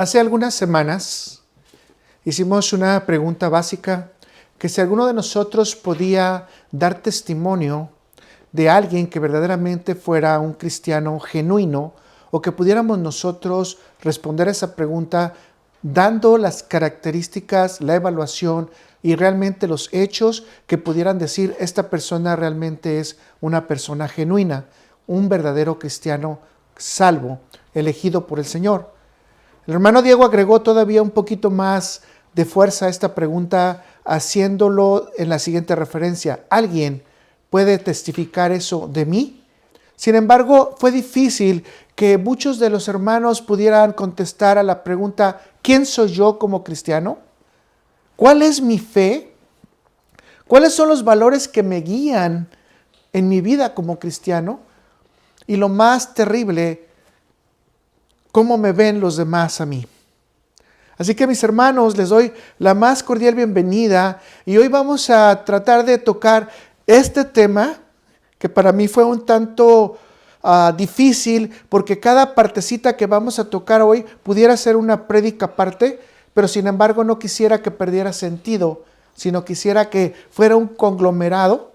Hace algunas semanas hicimos una pregunta básica, que si alguno de nosotros podía dar testimonio de alguien que verdaderamente fuera un cristiano genuino, o que pudiéramos nosotros responder a esa pregunta dando las características, la evaluación y realmente los hechos que pudieran decir esta persona realmente es una persona genuina, un verdadero cristiano salvo, elegido por el Señor. El hermano Diego agregó todavía un poquito más de fuerza a esta pregunta, haciéndolo en la siguiente referencia: ¿alguien puede testificar eso de mí? Sin embargo, fue difícil que muchos de los hermanos pudieran contestar a la pregunta: ¿quién soy yo como cristiano? ¿Cuál es mi fe? ¿Cuáles son los valores que me guían en mi vida como cristiano? Y lo más terrible, ¿cómo me ven los demás a mí? Así que, mis hermanos, les doy la más cordial bienvenida y hoy vamos a tratar de tocar este tema que para mí fue un tanto difícil, porque cada partecita que vamos a tocar hoy pudiera ser una prédica aparte, pero sin embargo no quisiera que perdiera sentido, sino quisiera que fuera un conglomerado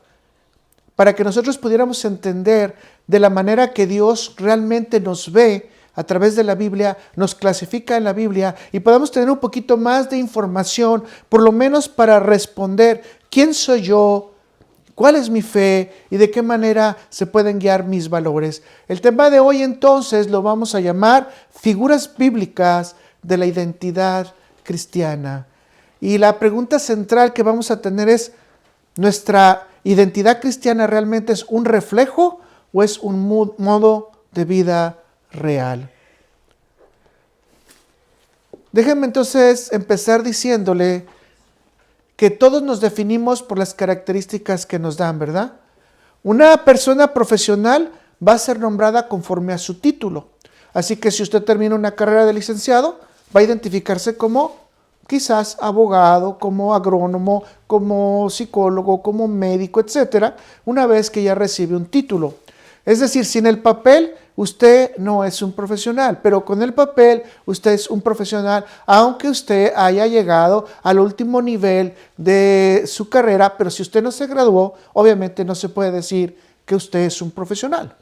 para que nosotros pudiéramos entender de la manera que Dios realmente nos ve a través de la Biblia, nos clasifica en la Biblia y podamos tener un poquito más de información, por lo menos para responder quién soy yo, cuál es mi fe y de qué manera se pueden guiar mis valores. El tema de hoy entonces lo vamos a llamar figuras bíblicas de la identidad cristiana. Y la pregunta central que vamos a tener es: ¿nuestra identidad cristiana realmente es un reflejo o es un modo de vida real? Déjenme entonces empezar diciéndole que todos nos definimos por las características que nos dan, ¿verdad? Una persona profesional va a ser nombrada conforme a su título. Así que si usted termina una carrera de licenciado, va a identificarse como quizás abogado, como agrónomo, como psicólogo, como médico, etcétera, una vez que ya recibe un título. Es decir, sin el papel, usted no es un profesional, pero con el papel, usted es un profesional, aunque usted haya llegado al último nivel de su carrera, pero si usted no se graduó, obviamente no se puede decir que usted es un profesional.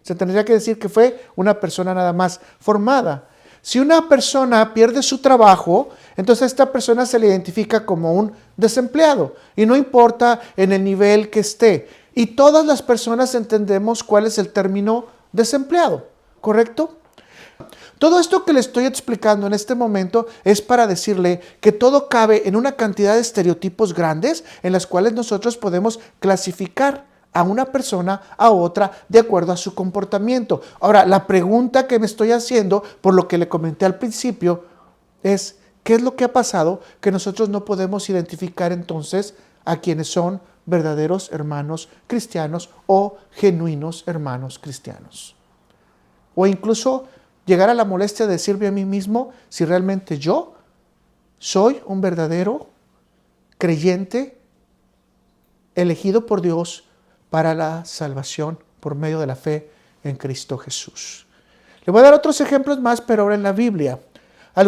Se tendría que decir que fue una persona nada más formada. Si una persona pierde su trabajo, entonces a esta persona se le identifica como un desempleado, y no importa en el nivel que esté. Y todas las personas entendemos cuál es el término desempleado, ¿correcto? Todo esto que le estoy explicando en este momento es para decirle que todo cabe en una cantidad de estereotipos grandes en las cuales nosotros podemos clasificar a una persona a otra de acuerdo a su comportamiento. Ahora, la pregunta que me estoy haciendo, por lo que le comenté al principio, es: ¿qué es lo que ha pasado que nosotros no podemos identificar entonces a quienes son verdaderos hermanos cristianos o genuinos hermanos cristianos? O incluso llegar a la molestia de decirme a mí mismo si realmente yo soy un verdadero creyente elegido por Dios para la salvación por medio de la fe en Cristo Jesús. Le voy a dar otros ejemplos más, pero ahora en la Biblia. En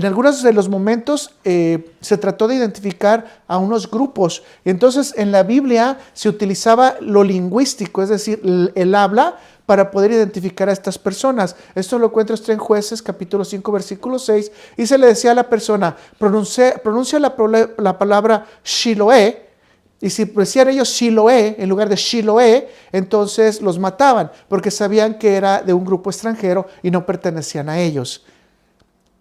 algunos de los momentos se trató de identificar a unos grupos. Y entonces en la Biblia se utilizaba lo lingüístico, es decir, el habla, para poder identificar a estas personas. Esto lo encuentra usted en Jueces capítulo 5 versículo 6. Y se le decía a la persona: pronuncia la palabra Shiloé. Y si decían ellos Siloé en lugar de Shiloé, entonces los mataban, porque sabían que era de un grupo extranjero y no pertenecían a ellos.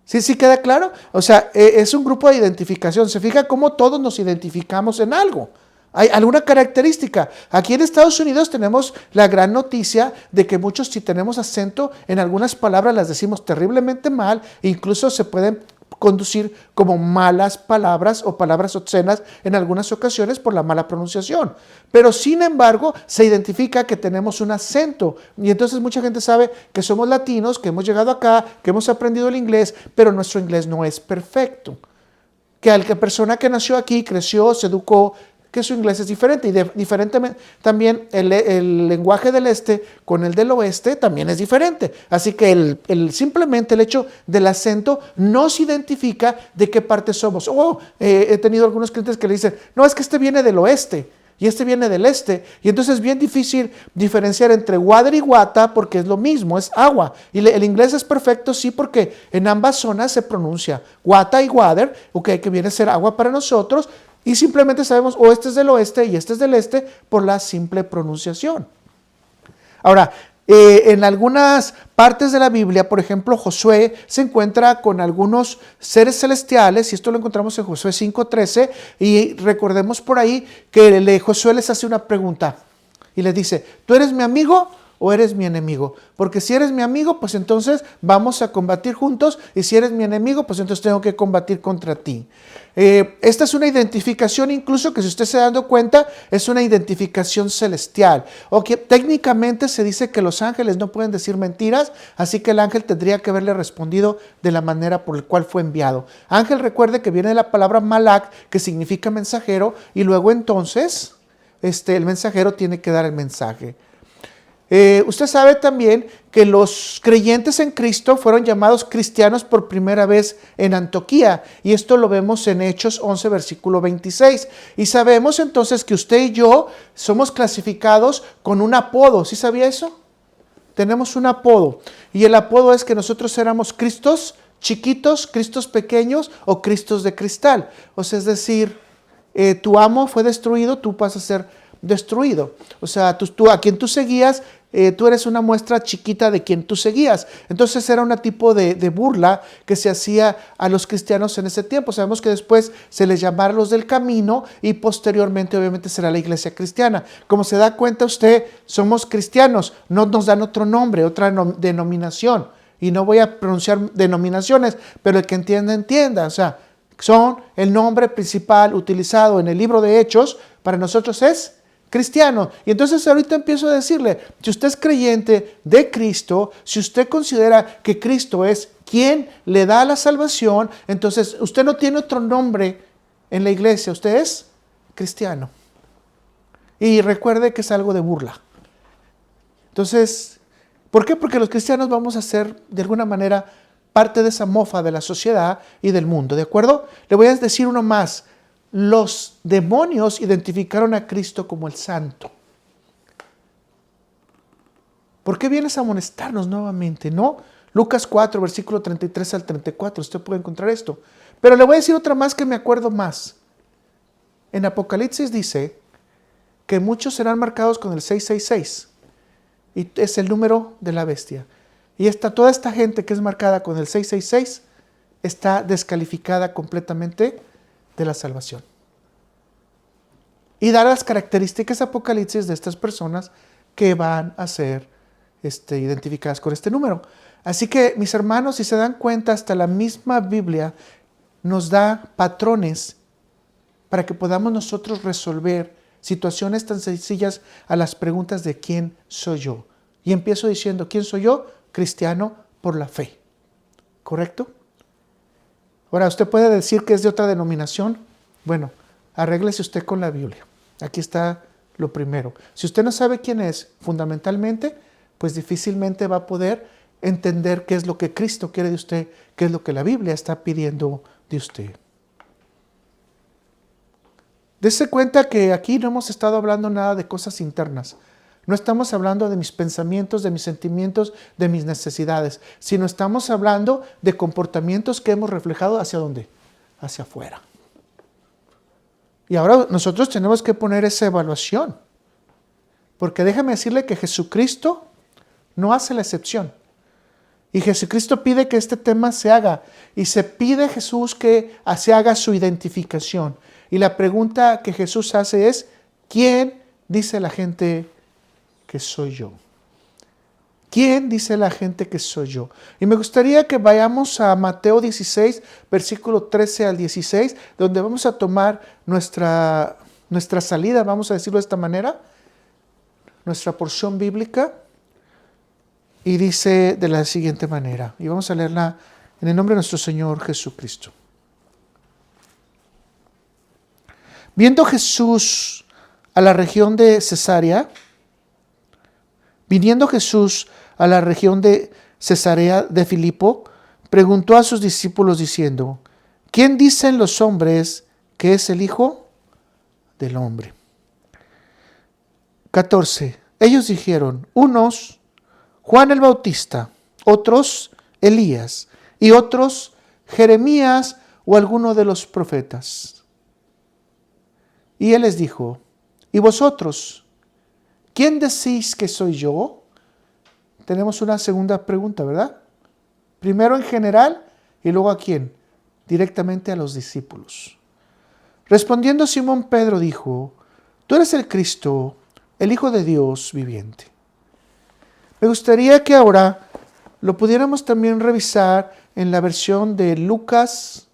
¿Sí queda claro? O sea, es un grupo de identificación. Se fija cómo todos nos identificamos en algo. Hay alguna característica. Aquí en Estados Unidos tenemos la gran noticia de que muchos, si tenemos acento en algunas palabras, las decimos terriblemente mal, e incluso se pueden conducir como malas palabras o palabras obscenas en algunas ocasiones por la mala pronunciación. Pero sin embargo, se identifica que tenemos un acento, y entonces mucha gente sabe que somos latinos, que hemos llegado acá, que hemos aprendido el inglés, pero nuestro inglés no es perfecto. Que la persona que nació aquí, creció, se educó, que su inglés es diferente. Y diferentemente también el lenguaje del este con el del oeste también es diferente. Así que simplemente el hecho del acento nos identifica de qué parte somos. He tenido algunos clientes que le dicen, no, es que este viene del oeste y este viene del este. Y entonces es bien difícil diferenciar entre water y wata porque es lo mismo, es agua. Y el inglés es perfecto, sí, porque en ambas zonas se pronuncia wata y water, que viene a ser agua para nosotros. Y simplemente sabemos, este es del oeste y este es del este por la simple pronunciación. Ahora, en algunas partes de la Biblia, por ejemplo, Josué se encuentra con algunos seres celestiales, y esto lo encontramos en Josué 5:13, y recordemos por ahí que Josué les hace una pregunta, y les dice, ¿tú eres mi amigo o eres mi enemigo? Porque si eres mi amigo, pues entonces vamos a combatir juntos, y si eres mi enemigo, pues entonces tengo que combatir contra ti. Esta es una identificación, incluso que si usted se da dando cuenta, es una identificación celestial. Técnicamente se dice que los ángeles no pueden decir mentiras, así que el ángel tendría que haberle respondido de la manera por la cual fue enviado. Ángel, recuerde que viene de la palabra malak, que significa mensajero, y luego entonces el mensajero tiene que dar el mensaje. Usted sabe también que los creyentes en Cristo fueron llamados cristianos por primera vez en Antioquía, y esto lo vemos en Hechos 11, versículo 26. Y sabemos entonces que usted y yo somos clasificados con un apodo. ¿Sí sabía eso? Tenemos un apodo, y el apodo es que nosotros éramos Cristos chiquitos, Cristos pequeños o Cristos de cristal. O sea, es decir, tu amo fue destruido, tú vas a ser destruido. O sea, tú a quien tú seguías, tú eres una muestra chiquita de quien tú seguías. Entonces era un tipo de burla que se hacía a los cristianos en ese tiempo. Sabemos que después se les llamaron los del camino, y posteriormente obviamente será la iglesia cristiana. Como se da cuenta usted, somos cristianos, no nos dan otro nombre, otra denominación. Y no voy a pronunciar denominaciones, pero el que entienda, entienda. O sea, son el nombre principal utilizado en el libro de Hechos, para nosotros es cristiano. Y entonces ahorita empiezo a decirle, si usted es creyente de Cristo, si usted considera que Cristo es quien le da la salvación, entonces usted no tiene otro nombre en la iglesia, usted es cristiano. Y recuerde que es algo de burla. Entonces, ¿por qué? Porque los cristianos vamos a ser de alguna manera parte de esa mofa de la sociedad y del mundo, ¿de acuerdo? Le voy a decir uno más. Los demonios identificaron a Cristo como el santo. ¿Por qué vienes a amonestarnos nuevamente? No, Lucas 4, versículo 33 al 34, usted puede encontrar esto. Pero le voy a decir otra más que me acuerdo más. En Apocalipsis dice que muchos serán marcados con el 666, y es el número de la bestia. Y toda esta gente que es marcada con el 666 está descalificada completamente de la salvación. Y dar las características Apocalipsis de estas personas que van a ser identificadas con este número. Así que, mis hermanos, si se dan cuenta, hasta la misma Biblia nos da patrones para que podamos nosotros resolver situaciones tan sencillas a las preguntas de ¿quién soy yo? Y empiezo diciendo, ¿quién soy yo? Cristiano por la fe. ¿Correcto? Ahora, usted puede decir que es de otra denominación. Bueno, arréglese usted con la Biblia. Aquí está lo primero. Si usted no sabe quién es, fundamentalmente, pues difícilmente va a poder entender qué es lo que Cristo quiere de usted, qué es lo que la Biblia está pidiendo de usted. Dese cuenta que aquí no hemos estado hablando nada de cosas internas. No estamos hablando de mis pensamientos, de mis sentimientos, de mis necesidades, sino estamos hablando de comportamientos que hemos reflejado ¿hacia dónde? Hacia afuera. Y ahora nosotros tenemos que poner esa evaluación. Porque déjame decirle que Jesucristo no hace la excepción. Y Jesucristo pide que este tema se haga. Y se pide a Jesús que se haga su identificación. Y la pregunta que Jesús hace es, ¿quién dice la gente que soy yo? ¿Quién dice la gente que soy yo? Y me gustaría que vayamos a Mateo 16, versículo 13 al 16, donde vamos a tomar nuestra salida, vamos a decirlo de esta manera, nuestra porción bíblica, y dice de la siguiente manera, y vamos a leerla en el nombre de nuestro Señor Jesucristo. Viendo Jesús a la región de Cesarea, viniendo Jesús a la región de Cesarea de Filipo, preguntó a sus discípulos diciendo: ¿quién dicen los hombres que es el Hijo del Hombre? 14. Ellos dijeron: unos, Juan el Bautista, otros, Elías, y otros, Jeremías o alguno de los profetas. Y él les dijo: ¿y vosotros? ¿Quién decís que soy yo? Tenemos una segunda pregunta, ¿verdad? Primero en general y luego a quién, directamente a los discípulos. Respondiendo Simón Pedro dijo: tú eres el Cristo, el Hijo de Dios viviente. Me gustaría que ahora lo pudiéramos también revisar en la versión de Lucas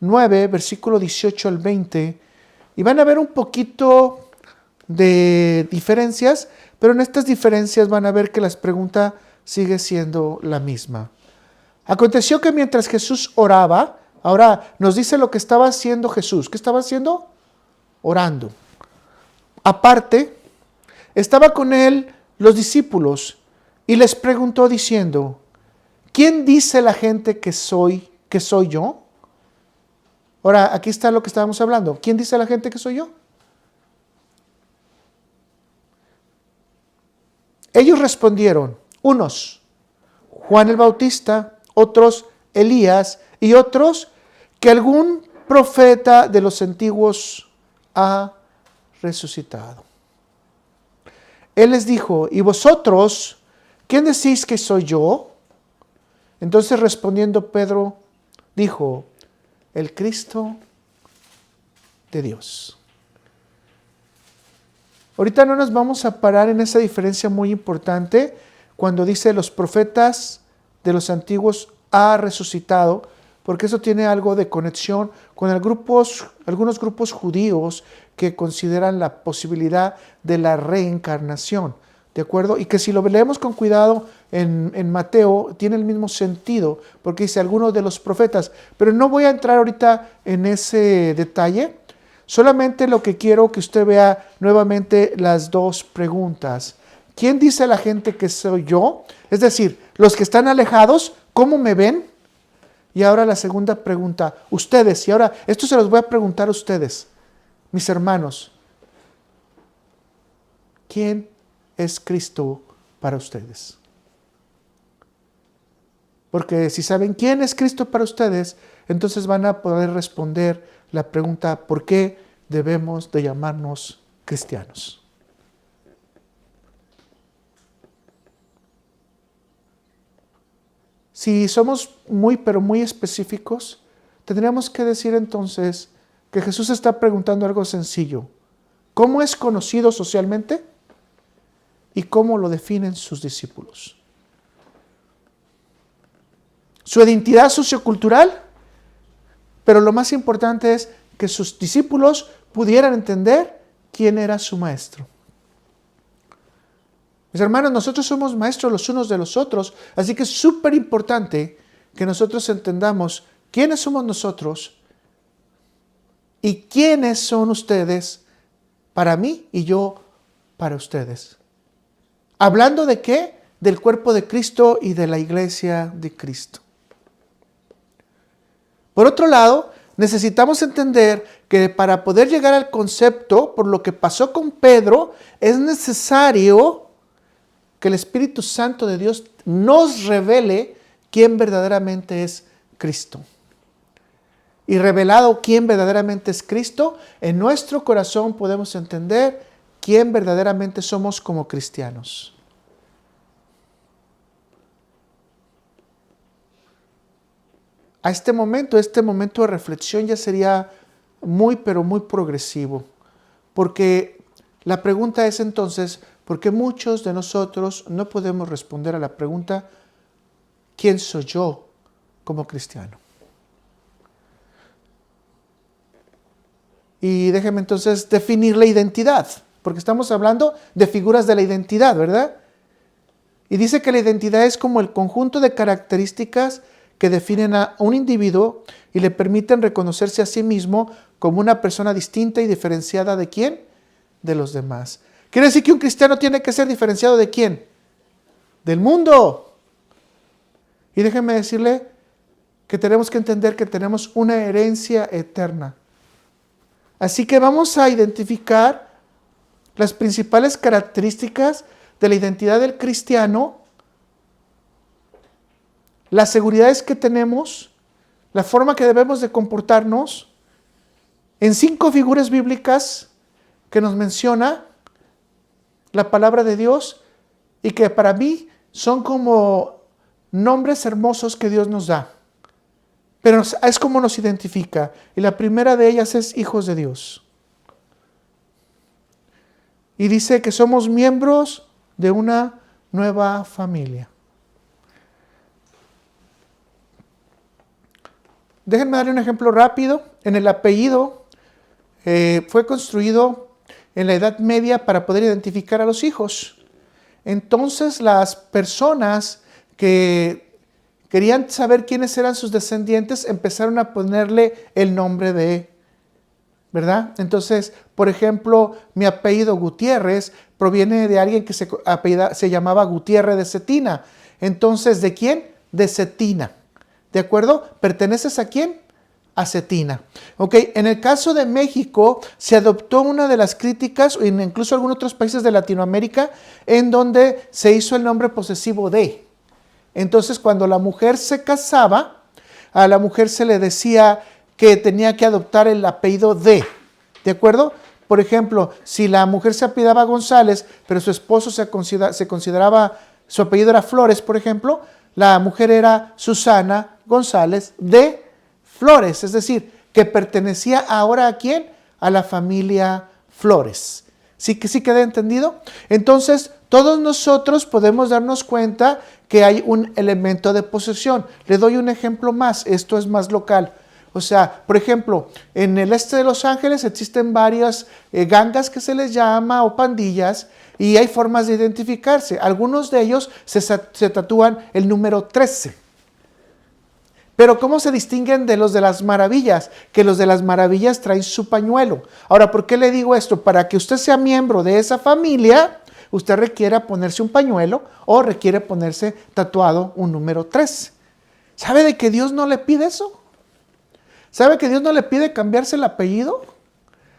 9, versículo 18 al 20, y van a ver un poquito de diferencias, pero en estas diferencias van a ver que la pregunta sigue siendo la misma. Aconteció que mientras Jesús oraba, ahora nos dice lo que estaba haciendo Jesús. ¿Qué estaba haciendo? Orando. Aparte, estaba con él los discípulos y les preguntó diciendo: ¿quién dice la gente que soy yo? Ahora, aquí está lo que estábamos hablando. ¿Quién dice la gente que soy yo? Ellos respondieron: unos, Juan el Bautista, otros, Elías, y otros, que algún profeta de los antiguos ha resucitado. Él les dijo: ¿y vosotros, quién decís que soy yo? Entonces respondiendo Pedro, dijo: el Cristo de Dios. Ahorita no nos vamos a parar en esa diferencia muy importante cuando dice los profetas de los antiguos ha resucitado, porque eso tiene algo de conexión con algunos grupos judíos que consideran la posibilidad de la reencarnación, ¿de acuerdo? Y que si lo leemos con cuidado en Mateo, tiene el mismo sentido, porque dice algunos de los profetas, pero no voy a entrar ahorita en ese detalle. Solamente lo que quiero que usted vea nuevamente las dos preguntas. ¿Quién dice la gente que soy yo? Es decir, los que están alejados, ¿cómo me ven? Y ahora la segunda pregunta, ustedes, y ahora esto se los voy a preguntar a ustedes, mis hermanos. ¿Quién es Cristo para ustedes? Porque si saben quién es Cristo para ustedes, entonces van a poder responder la pregunta: ¿por qué debemos de llamarnos cristianos? Si somos pero muy específicos, tendríamos que decir entonces que Jesús está preguntando algo sencillo: ¿cómo es conocido socialmente? ¿Y cómo lo definen sus discípulos? Su identidad sociocultural, pero lo más importante es que sus discípulos pudieran entender quién era su maestro. Mis hermanos, nosotros somos maestros los unos de los otros, así que es súper importante que nosotros entendamos quiénes somos nosotros y quiénes son ustedes para mí y yo para ustedes. ¿Hablando de qué? Del cuerpo de Cristo y de la iglesia de Cristo. Por otro lado, necesitamos entender que para poder llegar al concepto, por lo que pasó con Pedro, es necesario que el Espíritu Santo de Dios nos revele quién verdaderamente es Cristo. Y revelado quién verdaderamente es Cristo, en nuestro corazón podemos entender quién verdaderamente somos como cristianos. A este momento de reflexión ya sería pero muy progresivo. Porque la pregunta es entonces, ¿por qué muchos de nosotros no podemos responder a la pregunta: ¿quién soy yo como cristiano? Y déjeme entonces definir la identidad, porque estamos hablando de figuras de la identidad, ¿verdad? Y dice que la identidad es como el conjunto de características que definen a un individuo y le permiten reconocerse a sí mismo como una persona distinta y diferenciada ¿de quién? De los demás. ¿Quiere decir que un cristiano tiene que ser diferenciado de quién? Del mundo. Y déjenme decirle que tenemos que entender que tenemos una herencia eterna. Así que vamos a identificar las principales características de la identidad del cristiano, las seguridades que tenemos, la forma que debemos de comportarnos, en 5 figuras bíblicas que nos menciona la palabra de Dios y que para mí son como nombres hermosos que Dios nos da. Pero es como nos identifica. Y la primera de ellas es hijos de Dios. Y dice que somos miembros de una nueva familia. Déjenme darle un ejemplo rápido. En el apellido fue construido en la Edad Media para poder identificar a los hijos. Entonces las personas que querían saber quiénes eran sus descendientes empezaron a ponerle el nombre de, ¿verdad? Entonces, por ejemplo, mi apellido Gutiérrez proviene de alguien que se llamaba Gutiérrez de Cetina. Entonces, ¿de quién? De Cetina. ¿De acuerdo? ¿Perteneces a quién? A Cetina. Ok, en el caso de México se adoptó una de las críticas, incluso algunos otros países de Latinoamérica, en donde se hizo el nombre posesivo de. Entonces, cuando la mujer se casaba, a la mujer se le decía que tenía que adoptar el apellido de acuerdo? Por ejemplo, si la mujer se apellidaba González, pero su esposo se consideraba, su apellido era Flores, por ejemplo, la mujer era Susana González de Flores, es decir, que pertenecía ahora ¿a quién? A la familia Flores. ¿Sí queda entendido? Entonces, todos nosotros podemos darnos cuenta que hay un elemento de posesión. Le doy un ejemplo más, esto es más local. O sea, por ejemplo, en el este de Los Ángeles existen varias gangas que se les llama o pandillas y hay formas de identificarse. Algunos de ellos se tatúan el número 13. Pero ¿cómo se distinguen de los de las maravillas? Que los de las maravillas traen su pañuelo. Ahora, ¿por qué le digo esto? Para que usted sea miembro de esa familia, usted requiere ponerse un pañuelo o requiere ponerse tatuado un número 13. ¿Sabe de que Dios no le pide eso? ¿Sabe que Dios no le pide cambiarse el apellido?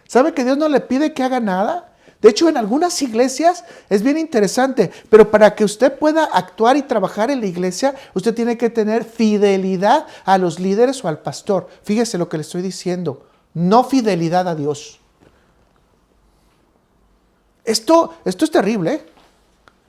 ¿Sabe que Dios no le pide que haga nada? De hecho, en algunas iglesias es bien interesante, pero para que usted pueda actuar y trabajar en la iglesia, usted tiene que tener fidelidad a los líderes o al pastor. Fíjese lo que le estoy diciendo, no fidelidad a Dios. Esto es terrible, ¿eh?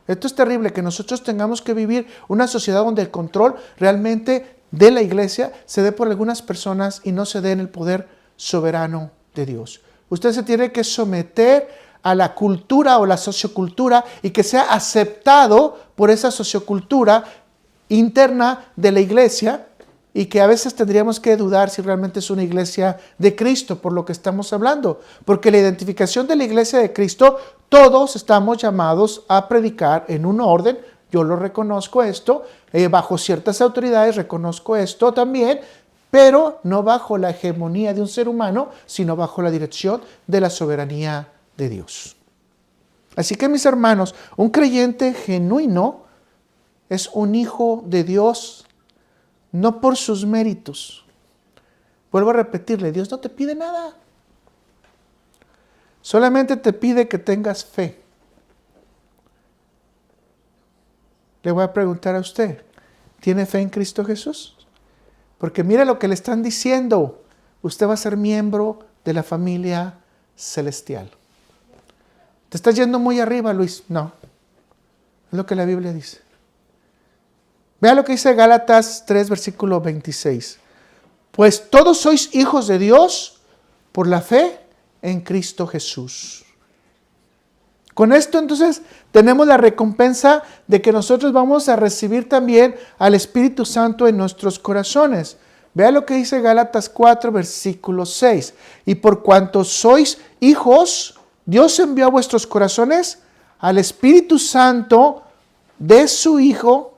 Esto es terrible, que nosotros tengamos que vivir una sociedad donde el control realmente de la iglesia se dé por algunas personas y no se dé en el poder soberano de Dios. Usted se tiene que someter a la cultura o la sociocultura y que sea aceptado por esa sociocultura interna de la iglesia y que a veces tendríamos que dudar si realmente es una iglesia de Cristo por lo que estamos hablando. Porque la identificación de la iglesia de Cristo, todos estamos llamados a predicar en un orden. Yo lo reconozco esto, bajo ciertas autoridades reconozco esto también, pero no bajo la hegemonía de un ser humano, sino bajo la dirección de la soberanía de Dios. Así que, mis hermanos, un creyente genuino es un hijo de Dios, no por sus méritos. Vuelvo a repetirle, Dios no te pide nada. Solamente te pide que tengas fe. Le voy a preguntar a usted, ¿tiene fe en Cristo Jesús? Porque mire lo que le están diciendo. Usted va a ser miembro de la familia celestial. ¿Te estás yendo muy arriba, Luis? No. Es lo que la Biblia dice. Vea lo que dice Gálatas 3, versículo 26. Pues todos sois hijos de Dios por la fe en Cristo Jesús. Con esto entonces tenemos la recompensa de que nosotros vamos a recibir también al Espíritu Santo en nuestros corazones. Vea lo que dice Gálatas 4, versículo 6. Y por cuanto sois hijos, Dios envió a vuestros corazones al Espíritu Santo de su Hijo,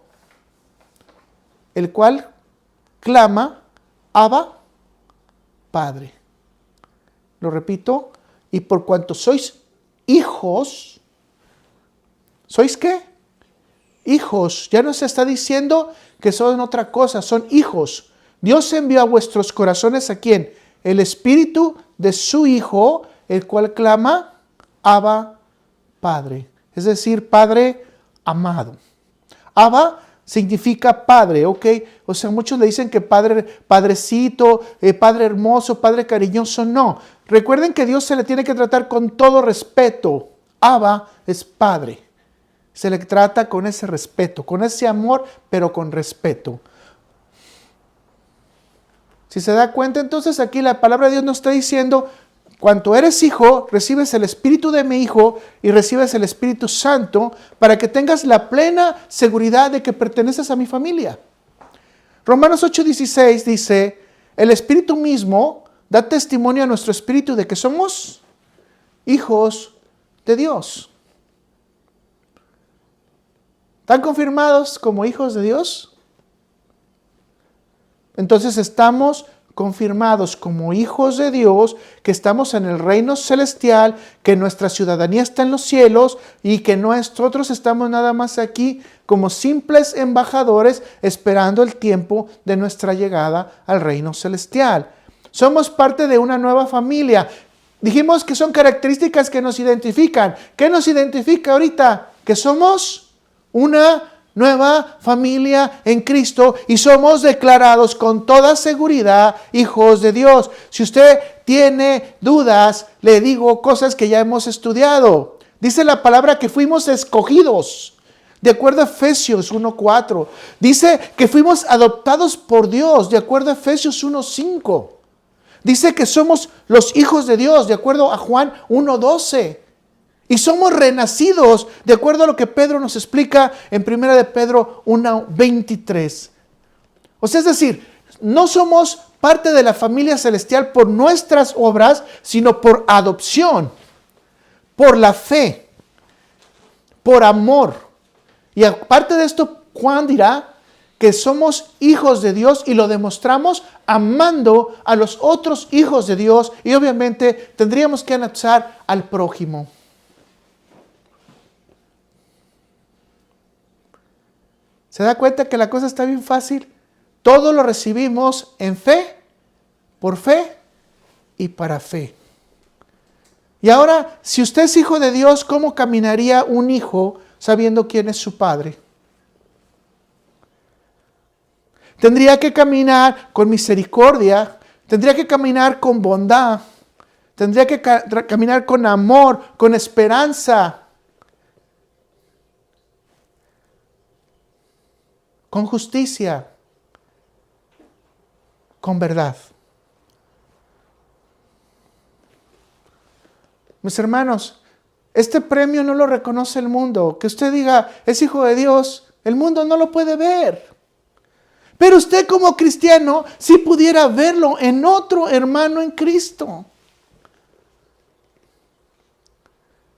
el cual clama, Abba, Padre. lo repito, y por cuanto sois hijos, ¿sois qué? Hijos. Ya no se está diciendo que son otra cosa, son hijos. Dios envió a vuestros corazones ¿a quién? El espíritu de su Hijo, el cual clama, Abba, Padre. Es decir, Padre amado. Abba significa padre, ¿ok? O sea, muchos le dicen que padre, padrecito, padre hermoso, padre cariñoso. No. Recuerden que Dios se le tiene que tratar con todo respeto. Abba es padre. Se le trata con ese respeto, con ese amor, pero con respeto. Si se da cuenta, entonces aquí la palabra de Dios nos está diciendo, cuando eres hijo, recibes el Espíritu de mi Hijo y recibes el Espíritu Santo para que tengas la plena seguridad de que perteneces a mi familia. Romanos 8:16 dice, el Espíritu mismo da testimonio a nuestro espíritu de que somos hijos de Dios. ¿Están confirmados como hijos de Dios? Entonces estamos confirmados como hijos de Dios, que estamos en el reino celestial, que nuestra ciudadanía está en los cielos y que nosotros estamos nada más aquí como simples embajadores esperando el tiempo de nuestra llegada al reino celestial. Somos parte de una nueva familia. Dijimos que son características que nos identifican. ¿Qué nos identifica ahorita? Que somos una nueva familia en Cristo y somos declarados con toda seguridad hijos de Dios. Si usted tiene dudas, le digo cosas que ya hemos estudiado. Dice la palabra que fuimos escogidos, de acuerdo a Efesios 1:4. Dice que fuimos adoptados por Dios, de acuerdo a Efesios 1:5. Dice que somos los hijos de Dios, de acuerdo a Juan 1:12. Y somos renacidos, de acuerdo a lo que Pedro nos explica en 1 de Pedro 1:23. O sea, es decir, no somos parte de la familia celestial por nuestras obras, sino por adopción, por la fe, por amor. Y aparte de esto, Juan dirá que somos hijos de Dios y lo demostramos amando a los otros hijos de Dios y obviamente tendríamos que anexar al prójimo. ¿Se da cuenta que la cosa está bien fácil? Todo lo recibimos en fe, por fe y para fe. Y ahora, si usted es hijo de Dios, ¿cómo caminaría un hijo sabiendo quién es su padre? Tendría que caminar con misericordia, tendría que caminar con bondad, tendría que caminar con amor, con esperanza, con justicia, con verdad. Mis hermanos, este premio no lo reconoce el mundo. Que usted diga, es hijo de Dios, el mundo no lo puede ver. Pero usted como cristiano, sí pudiera verlo en otro hermano en Cristo.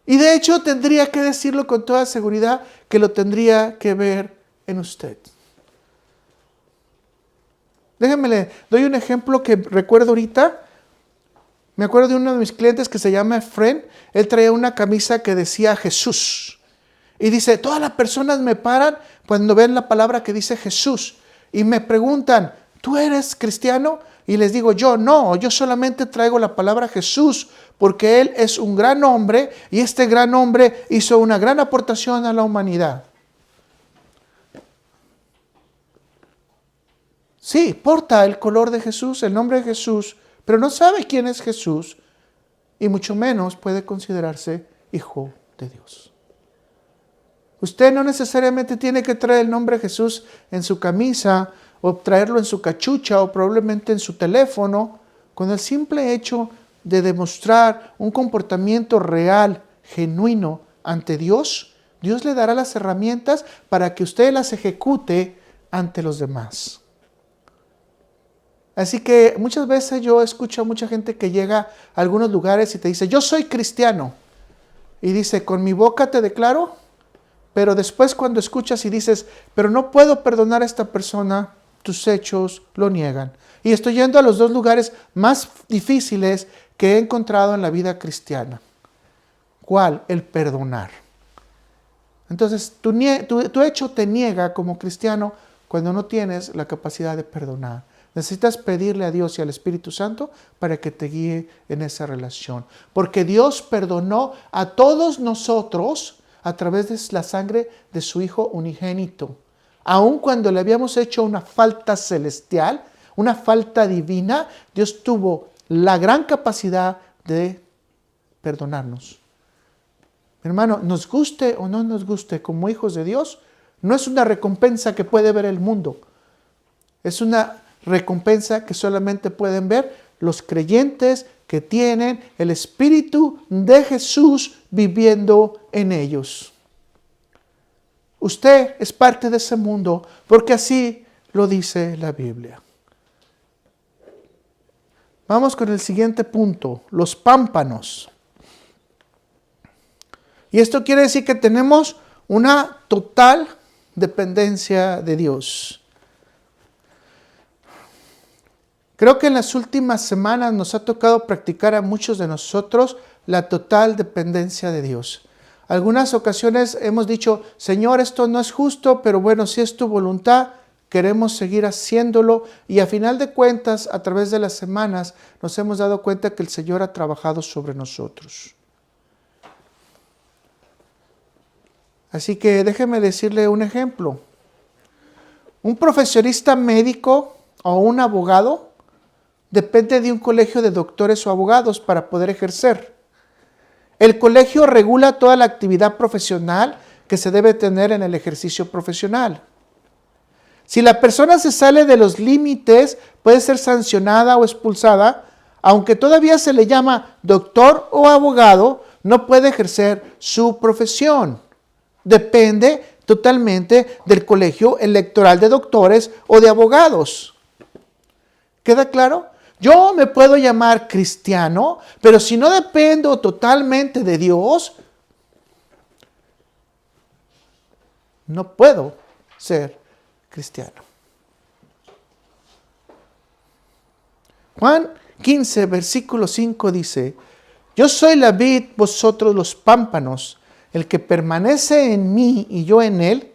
Y de hecho tendría que decirlo con toda seguridad que lo tendría que ver en usted. Déjenme, le doy un ejemplo que recuerdo ahorita. Me acuerdo de uno de mis clientes que se llama Efren. Él traía una camisa que decía Jesús. Y dice, todas las personas me paran cuando ven la palabra que dice Jesús. Y me preguntan, ¿tú eres cristiano? Y les digo, yo solamente traigo la palabra Jesús. Porque Él es un gran hombre y este gran hombre hizo una gran aportación a la humanidad. Sí, porta el color de Jesús, el nombre de Jesús, pero no sabe quién es Jesús y mucho menos puede considerarse hijo de Dios. Usted no necesariamente tiene que traer el nombre de Jesús en su camisa o traerlo en su cachucha o probablemente en su teléfono. Con el simple hecho de demostrar un comportamiento real, genuino ante Dios, Dios le dará las herramientas para que usted las ejecute ante los demás. Así que muchas veces yo escucho a mucha gente que llega a algunos lugares y te dice, yo soy cristiano. Y dice, con mi boca te declaro, pero después cuando escuchas y dices, pero no puedo perdonar a esta persona, tus hechos lo niegan. Y estoy yendo a los dos lugares más difíciles que he encontrado en la vida cristiana. ¿Cuál? El perdonar. Entonces, tu hecho te niega como cristiano cuando no tienes la capacidad de perdonar. Necesitas pedirle a Dios y al Espíritu Santo para que te guíe en esa relación. Porque Dios perdonó a todos nosotros a través de la sangre de su Hijo unigénito. Aun cuando le habíamos hecho una falta celestial, una falta divina, Dios tuvo la gran capacidad de perdonarnos. Hermano, nos guste o no nos guste, como hijos de Dios, no es una recompensa que puede ver el mundo. Es una recompensa que solamente pueden ver los creyentes que tienen el Espíritu de Jesús viviendo en ellos. Usted es parte de ese mundo porque así lo dice la Biblia. Vamos con el siguiente punto, los pámpanos. Y esto quiere decir que tenemos una total dependencia de Dios. Creo que en las últimas semanas nos ha tocado practicar a muchos de nosotros la total dependencia de Dios. Algunas ocasiones hemos dicho, Señor, esto no es justo, pero bueno, si es tu voluntad, queremos seguir haciéndolo. Y a final de cuentas, a través de las semanas, nos hemos dado cuenta que el Señor ha trabajado sobre nosotros. Así que déjeme decirle un ejemplo. Un profesionista médico o un abogado depende de un colegio de doctores o abogados para poder ejercer. El colegio regula toda la actividad profesional que se debe tener en el ejercicio profesional. Si la persona se sale de los límites, puede ser sancionada o expulsada, aunque todavía se le llama doctor o abogado, no puede ejercer su profesión. Depende totalmente del colegio electoral de doctores o de abogados. ¿Queda claro? Yo me puedo llamar cristiano, pero si no dependo totalmente de Dios, no puedo ser cristiano. Juan 15, versículo 5 dice, yo soy la vid, vosotros los pámpanos. El que permanece en mí y yo en él,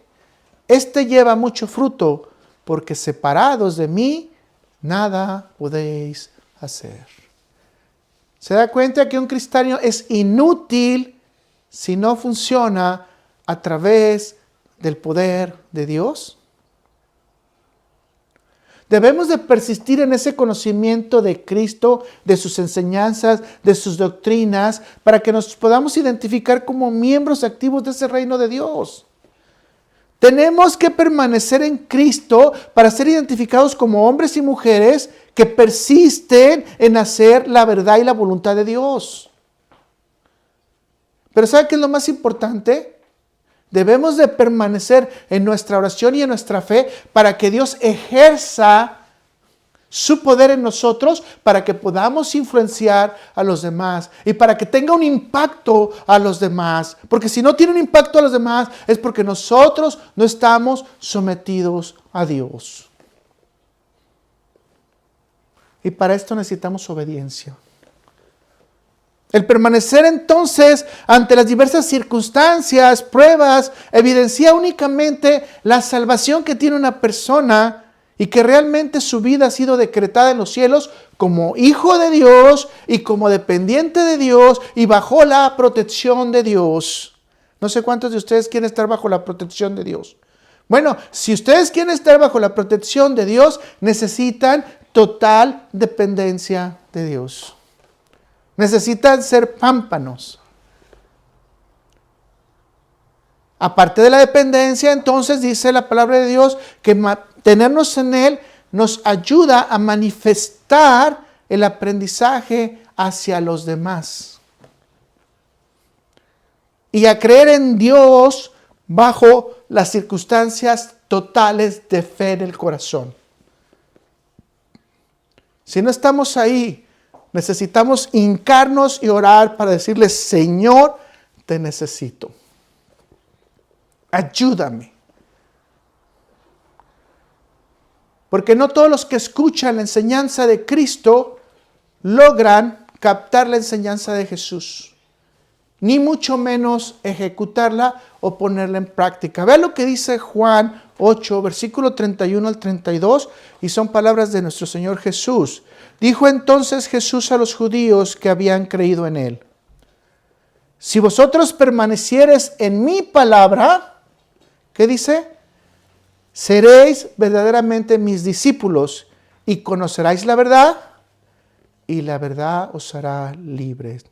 éste lleva mucho fruto, porque separados de mí, nada podéis hacer. ¿Se da cuenta que un cristiano es inútil si no funciona a través del poder de Dios? Debemos de persistir en ese conocimiento de Cristo, de sus enseñanzas, de sus doctrinas, para que nos podamos identificar como miembros activos de ese reino de Dios. Tenemos que permanecer en Cristo para ser identificados como hombres y mujeres que persisten en hacer la verdad y la voluntad de Dios. Pero ¿sabe qué es lo más importante? Debemos de permanecer en nuestra oración y en nuestra fe para que Dios ejerza su poder en nosotros, para que podamos influenciar a los demás y para que tenga un impacto a los demás. Porque si no tiene un impacto a los demás es porque nosotros no estamos sometidos a Dios. Y para esto necesitamos obediencia. El permanecer entonces ante las diversas circunstancias, pruebas, evidencia únicamente la salvación que tiene una persona y que realmente su vida ha sido decretada en los cielos como hijo de Dios y como dependiente de Dios y bajo la protección de Dios. No sé cuántos de ustedes quieren estar bajo la protección de Dios. Bueno, si ustedes quieren estar bajo la protección de Dios, necesitan total dependencia de Dios. Necesitan ser pámpanos. Aparte de la dependencia, entonces dice la palabra de Dios que tenernos en Él nos ayuda a manifestar el aprendizaje hacia los demás. Y a creer en Dios bajo las circunstancias totales de fe en el corazón. Si no estamos ahí, necesitamos hincarnos y orar para decirle, Señor, te necesito. Ayúdame. Porque no todos los que escuchan la enseñanza de Cristo logran captar la enseñanza de Jesús, ni mucho menos ejecutarla o ponerla en práctica. Vean lo que dice Juan 8, versículo 31 al 32, y son palabras de nuestro Señor Jesús. Dijo entonces Jesús a los judíos que habían creído en Él: si vosotros permaneciereis en mi palabra, ¿qué dice? Seréis verdaderamente mis discípulos y conoceréis la verdad, y la verdad os hará libres.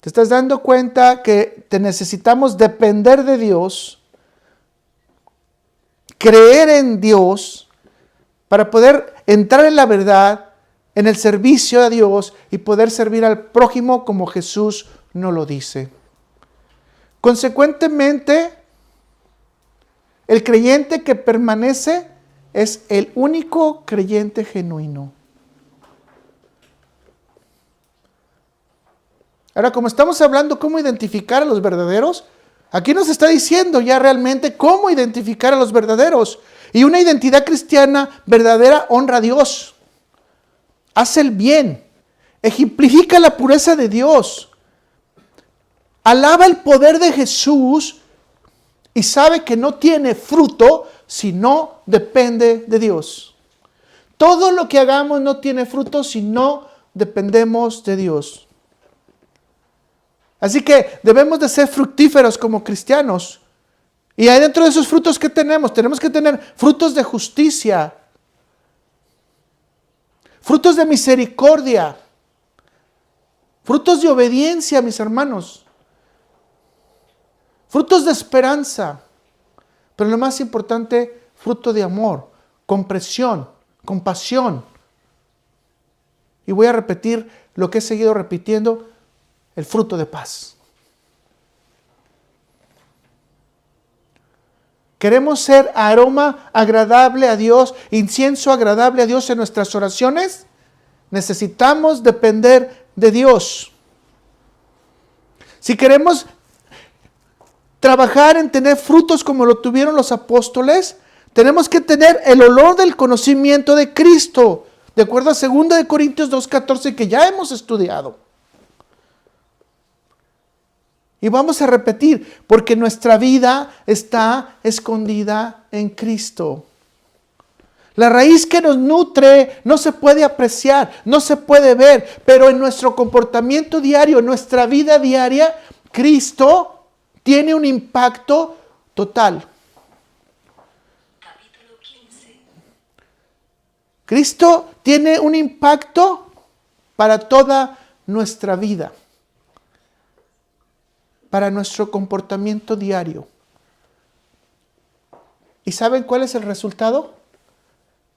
¿Te estás dando cuenta que te necesitamos depender de Dios, creer en Dios, para poder entrar en la verdad, en el servicio a Dios y poder servir al prójimo como Jesús nos lo dice? Consecuentemente, el creyente que permanece es el único creyente genuino. Ahora, como estamos hablando cómo identificar a los verdaderos, aquí nos está diciendo ya realmente cómo identificar a los verdaderos. Y una identidad cristiana verdadera honra a Dios, hace el bien, ejemplifica la pureza de Dios, alaba el poder de Jesús y sabe que no tiene fruto si no depende de Dios. Todo lo que hagamos no tiene fruto si no dependemos de Dios. Así que debemos de ser fructíferos como cristianos. Y ahí dentro de esos frutos que tenemos que tener frutos de justicia, frutos de misericordia, frutos de obediencia, mis hermanos, frutos de esperanza, pero lo más importante, fruto de amor, comprensión, compasión. Y voy a repetir lo que he seguido repitiendo: el fruto de paz. ¿Queremos ser aroma agradable a Dios, incienso agradable a Dios en nuestras oraciones? Necesitamos depender de Dios. Si queremos trabajar en tener frutos como lo tuvieron los apóstoles, tenemos que tener el olor del conocimiento de Cristo, de acuerdo a 2 Corintios 2:14 que ya hemos estudiado. Y vamos a repetir, porque nuestra vida está escondida en Cristo. La raíz que nos nutre no se puede apreciar, no se puede ver, pero en nuestro comportamiento diario, en nuestra vida diaria, Cristo tiene un impacto total. Capítulo 15. Cristo tiene un impacto para toda nuestra vida, para nuestro comportamiento diario. ¿Y saben cuál es el resultado?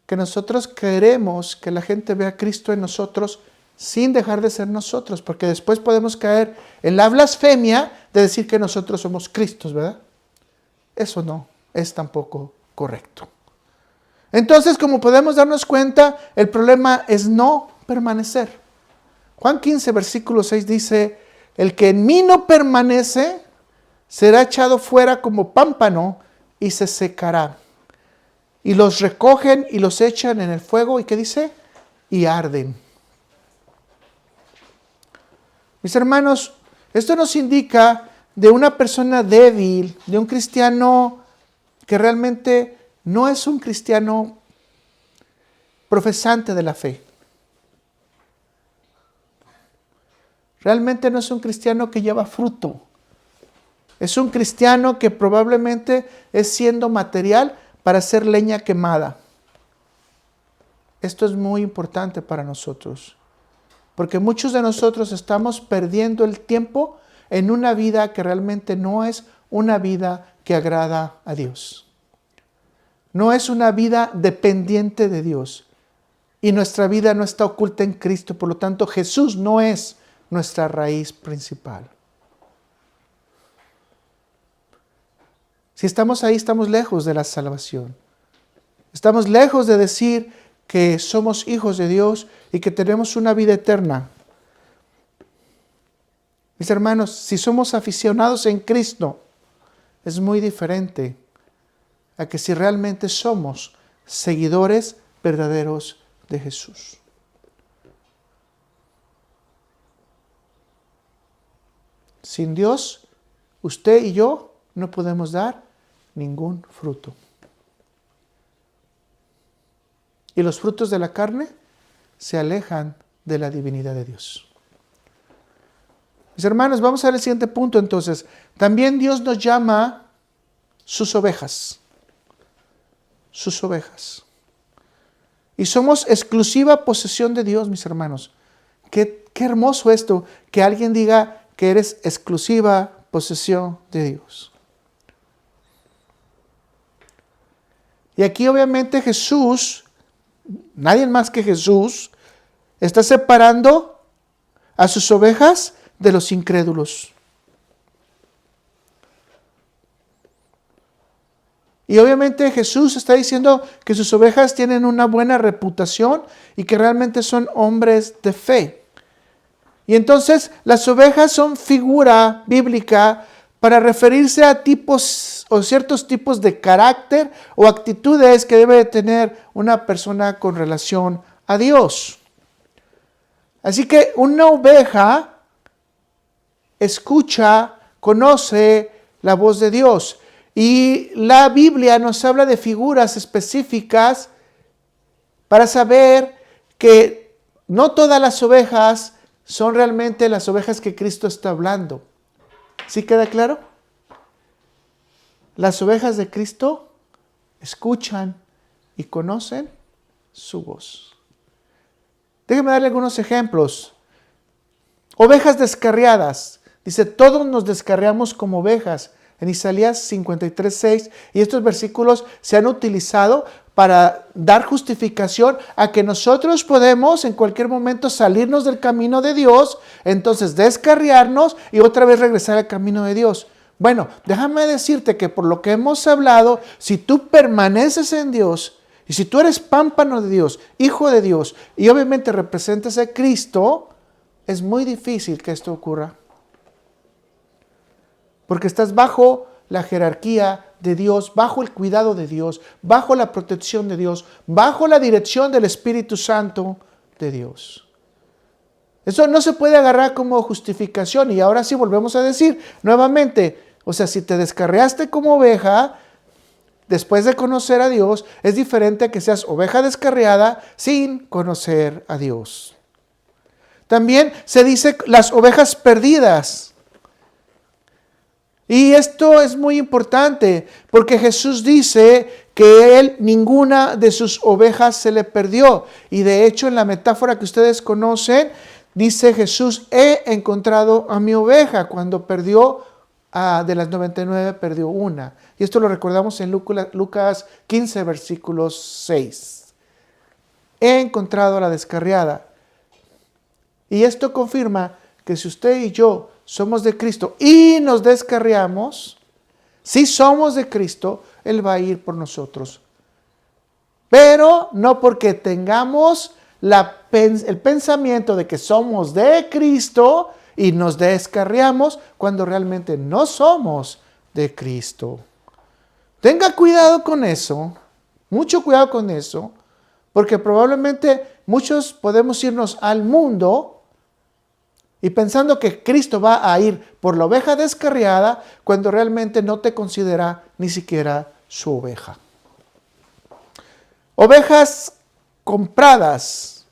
Que nosotros queremos que la gente vea a Cristo en nosotros sin dejar de ser nosotros, porque después podemos caer en la blasfemia de decir que nosotros somos Cristos, ¿verdad? Eso no es tampoco correcto. Entonces, como podemos darnos cuenta, el problema es no permanecer. Juan 15, versículo 6 dice: el que en mí no permanece será echado fuera como pámpano y se secará. Y los recogen y los echan en el fuego. ¿Y qué dice? Y arden. Mis hermanos, esto nos indica de una persona débil, de un cristiano que realmente no es un cristiano profesante de la fe. Realmente no es un cristiano que lleva fruto. Es un cristiano que probablemente es siendo material para hacer leña quemada. Esto es muy importante para nosotros, porque muchos de nosotros estamos perdiendo el tiempo en una vida que realmente no es una vida que agrada a Dios. No es una vida dependiente de Dios. Y nuestra vida no está oculta en Cristo. Por lo tanto, Jesús no es nuestra raíz principal. Si estamos ahí, estamos lejos de la salvación. Estamos lejos de decir que somos hijos de Dios y que tenemos una vida eterna. Mis hermanos, si somos aficionados en Cristo, es muy diferente a que si realmente somos seguidores verdaderos de Jesús. Sin Dios, usted y yo no podemos dar ningún fruto. Y los frutos de la carne se alejan de la divinidad de Dios. Mis hermanos, vamos al siguiente punto entonces. También Dios nos llama sus ovejas. Sus ovejas. Y somos exclusiva posesión de Dios, mis hermanos. Qué hermoso esto, que alguien diga que eres exclusiva posesión de Dios. Y aquí obviamente Jesús, nadie más que Jesús, está separando a sus ovejas de los incrédulos. Y obviamente Jesús está diciendo que sus ovejas tienen una buena reputación y que realmente son hombres de fe. Y entonces las ovejas son figura bíblica para referirse a tipos o ciertos tipos de carácter o actitudes que debe tener una persona con relación a Dios. Así que una oveja escucha, conoce la voz de Dios. Y la Biblia nos habla de figuras específicas para saber que no todas las ovejas son realmente las ovejas que Cristo está hablando. ¿Sí queda claro? Las ovejas de Cristo escuchan y conocen su voz. Déjenme darle algunos ejemplos. Ovejas descarriadas. Dice, todos nos descarriamos como ovejas. En Isaías 53:6, y estos versículos se han utilizado para dar justificación a que nosotros podemos en cualquier momento salirnos del camino de Dios, entonces descarriarnos y otra vez regresar al camino de Dios. Bueno, déjame decirte que por lo que hemos hablado, si tú permaneces en Dios, y si tú eres pámpano de Dios, hijo de Dios, y obviamente representas a Cristo, es muy difícil que esto ocurra. Porque estás bajo la jerarquía de Dios, bajo el cuidado de Dios, bajo la protección de Dios, bajo la dirección del Espíritu Santo de Dios. Eso no se puede agarrar como justificación. Y ahora sí volvemos a decir nuevamente, o sea, si te descarriaste como oveja, después de conocer a Dios, es diferente a que seas oveja descarriada sin conocer a Dios. También se dice las ovejas perdidas. Y esto es muy importante porque Jesús dice que Él ninguna de sus ovejas se le perdió. Y de hecho en la metáfora que ustedes conocen, dice Jesús, he encontrado a mi oveja. Cuando perdió de las 99, perdió una. Y esto lo recordamos en Lucas 15, versículos 6. He encontrado a la descarriada. Y esto confirma que si usted y yo somos de Cristo y nos descarriamos, si somos de Cristo, Él va a ir por nosotros. Pero no porque tengamos el pensamiento de que somos de Cristo y nos descarriamos cuando realmente no somos de Cristo. Tenga cuidado con eso, mucho cuidado con eso, porque probablemente muchos podemos irnos al mundo y pensando que Cristo va a ir por la oveja descarriada cuando realmente no te considera ni siquiera su oveja. Ovejas compradas.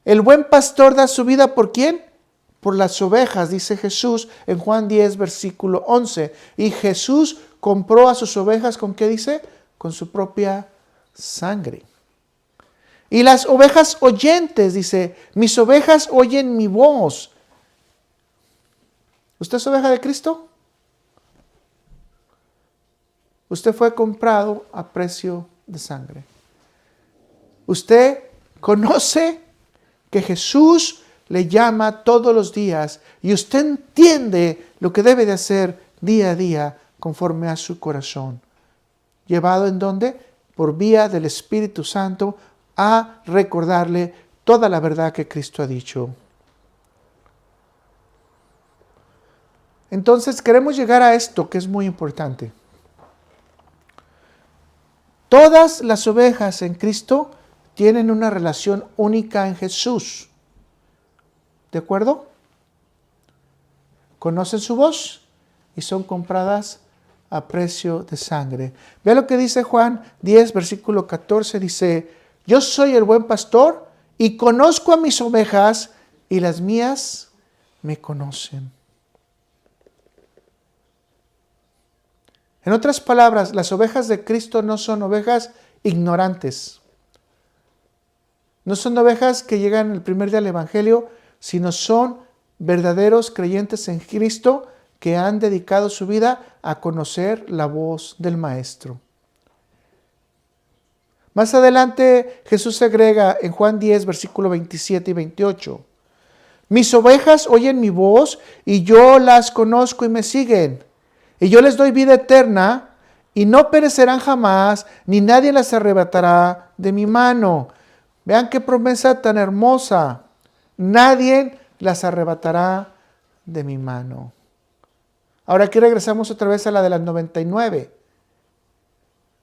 El buen pastor da su vida ¿por quién? Por las ovejas, dice Jesús en Juan 10, versículo 11. Y Jesús compró a sus ovejas ¿con qué dice? Con su propia sangre. Y las ovejas oyentes, dice, mis ovejas oyen mi voz. ¿Usted es oveja de Cristo? Usted fue comprado a precio de sangre. Usted conoce que Jesús le llama todos los días y usted entiende lo que debe de hacer día a día conforme a su corazón. ¿Llevado en dónde? Por vía del Espíritu Santo a recordarle toda la verdad que Cristo ha dicho. Entonces queremos llegar a esto que es muy importante. Todas las ovejas en Cristo tienen una relación única en Jesús. ¿De acuerdo? conocen su voz y son compradas a precio de sangre. Vea lo que dice Juan 10, versículo 14, dice, yo soy el buen pastor y conozco a mis ovejas y las mías me conocen. En otras palabras, las ovejas de Cristo no son ovejas ignorantes. No son ovejas que llegan el primer día al Evangelio, sino son verdaderos creyentes en Cristo que han dedicado su vida a conocer la voz del Maestro. Más adelante Jesús agrega en Juan 10, versículo 27 y 28. Mis ovejas oyen mi voz y yo las conozco y me siguen. Y yo les doy vida eterna y no perecerán jamás, ni nadie las arrebatará de mi mano. Vean qué promesa tan hermosa. Nadie las arrebatará de mi mano. Ahora aquí regresamos otra vez a la de las 99.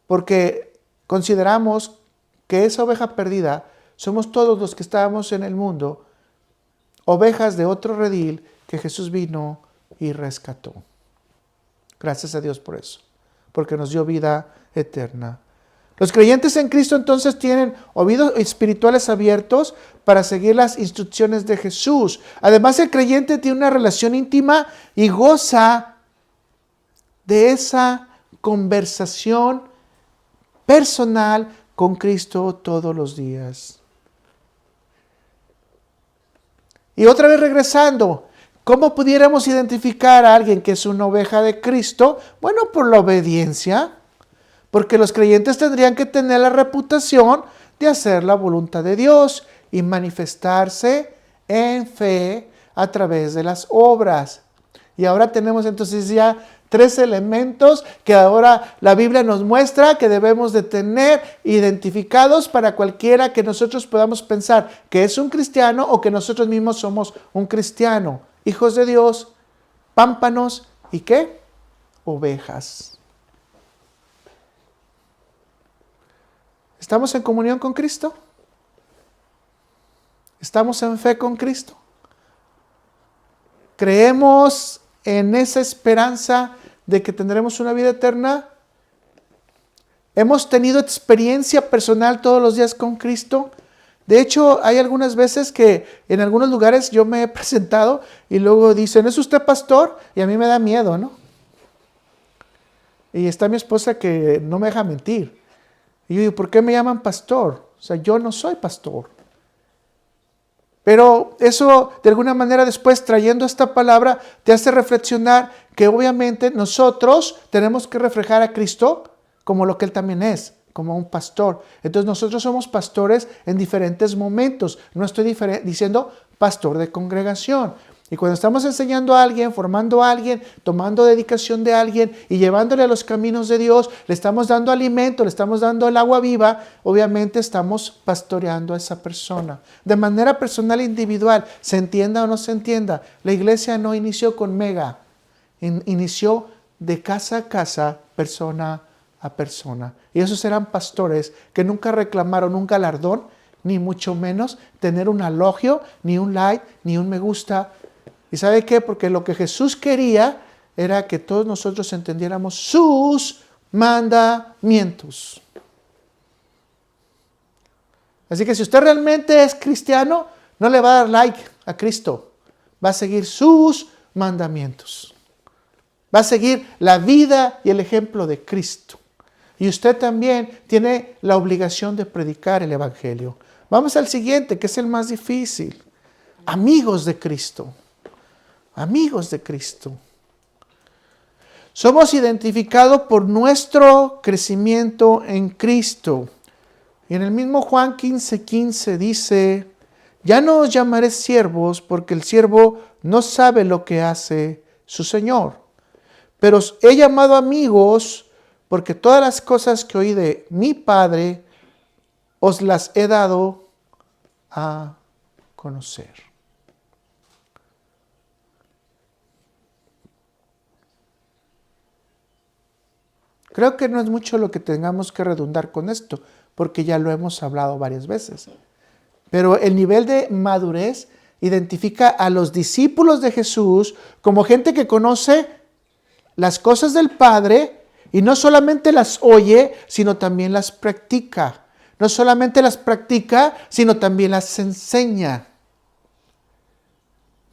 Porque consideramos que esa oveja perdida somos todos los que estábamos en el mundo, ovejas de otro redil que Jesús vino y rescató. Gracias a Dios por eso, porque nos dio vida eterna. Los creyentes en Cristo entonces tienen oídos espirituales abiertos para seguir las instrucciones de Jesús. Además, el creyente tiene una relación íntima y goza de esa conversación personal con Cristo todos los días. Y otra vez regresando, ¿cómo pudiéramos identificar a alguien que es una oveja de Cristo? Bueno, por la obediencia, porque los creyentes tendrían que tener la reputación de hacer la voluntad de Dios y manifestarse en fe a través de las obras. Y ahora tenemos entonces ya 3 elementos que ahora la Biblia nos muestra que debemos de tener identificados para cualquiera que nosotros podamos pensar que es un cristiano o que nosotros mismos somos un cristiano. Hijos de Dios, pámpanos y ¿qué? Ovejas. ¿Estamos en comunión con Cristo? ¿Estamos en fe con Cristo? ¿Creemos en esa esperanza de que tendremos una vida eterna? ¿Hemos tenido experiencia personal todos los días con Cristo? De hecho, hay algunas veces que en algunos lugares yo me he presentado y luego dicen, ¿es usted pastor? Y a mí me da miedo, ¿no? Y está mi esposa que no me deja mentir. Y yo digo, ¿por qué me llaman pastor? O sea, yo no soy pastor. Pero eso, de alguna manera, después trayendo esta palabra, te hace reflexionar que obviamente nosotros tenemos que reflejar a Cristo como lo que Él también es, como un pastor. Entonces nosotros somos pastores en diferentes momentos. No estoy diciendo pastor de congregación. Y cuando estamos enseñando a alguien, formando a alguien, tomando dedicación de alguien y llevándole a los caminos de Dios, le estamos dando alimento, le estamos dando el agua viva, obviamente estamos pastoreando a esa persona. De manera personal e individual, se entienda o no se entienda, la iglesia no inició con mega, inició de casa a casa, persona a persona. Y esos eran pastores que nunca reclamaron un galardón, ni mucho menos tener un elogio, ni un like, ni un me gusta. ¿Y sabe qué? Porque lo que Jesús quería era que todos nosotros entendiéramos sus mandamientos. Así que si usted realmente es cristiano, no le va a dar like a Cristo. Va a seguir sus mandamientos. Va a seguir la vida y el ejemplo de Cristo. Y usted también tiene la obligación de predicar el Evangelio. Vamos al siguiente, que es el más difícil. Amigos de Cristo. Amigos de Cristo. Somos identificados por nuestro crecimiento en Cristo. Y en el mismo Juan 15:15 dice, ya no os llamaré siervos porque el siervo no sabe lo que hace su Señor. Pero os he llamado amigos porque todas las cosas que oí de mi Padre os las he dado a conocer. Creo que no es mucho lo que tengamos que redundar con esto, porque ya lo hemos hablado varias veces. Pero el nivel de madurez identifica a los discípulos de Jesús como gente que conoce las cosas del Padre y no solamente las oye, sino también las practica. No solamente las practica, sino también las enseña.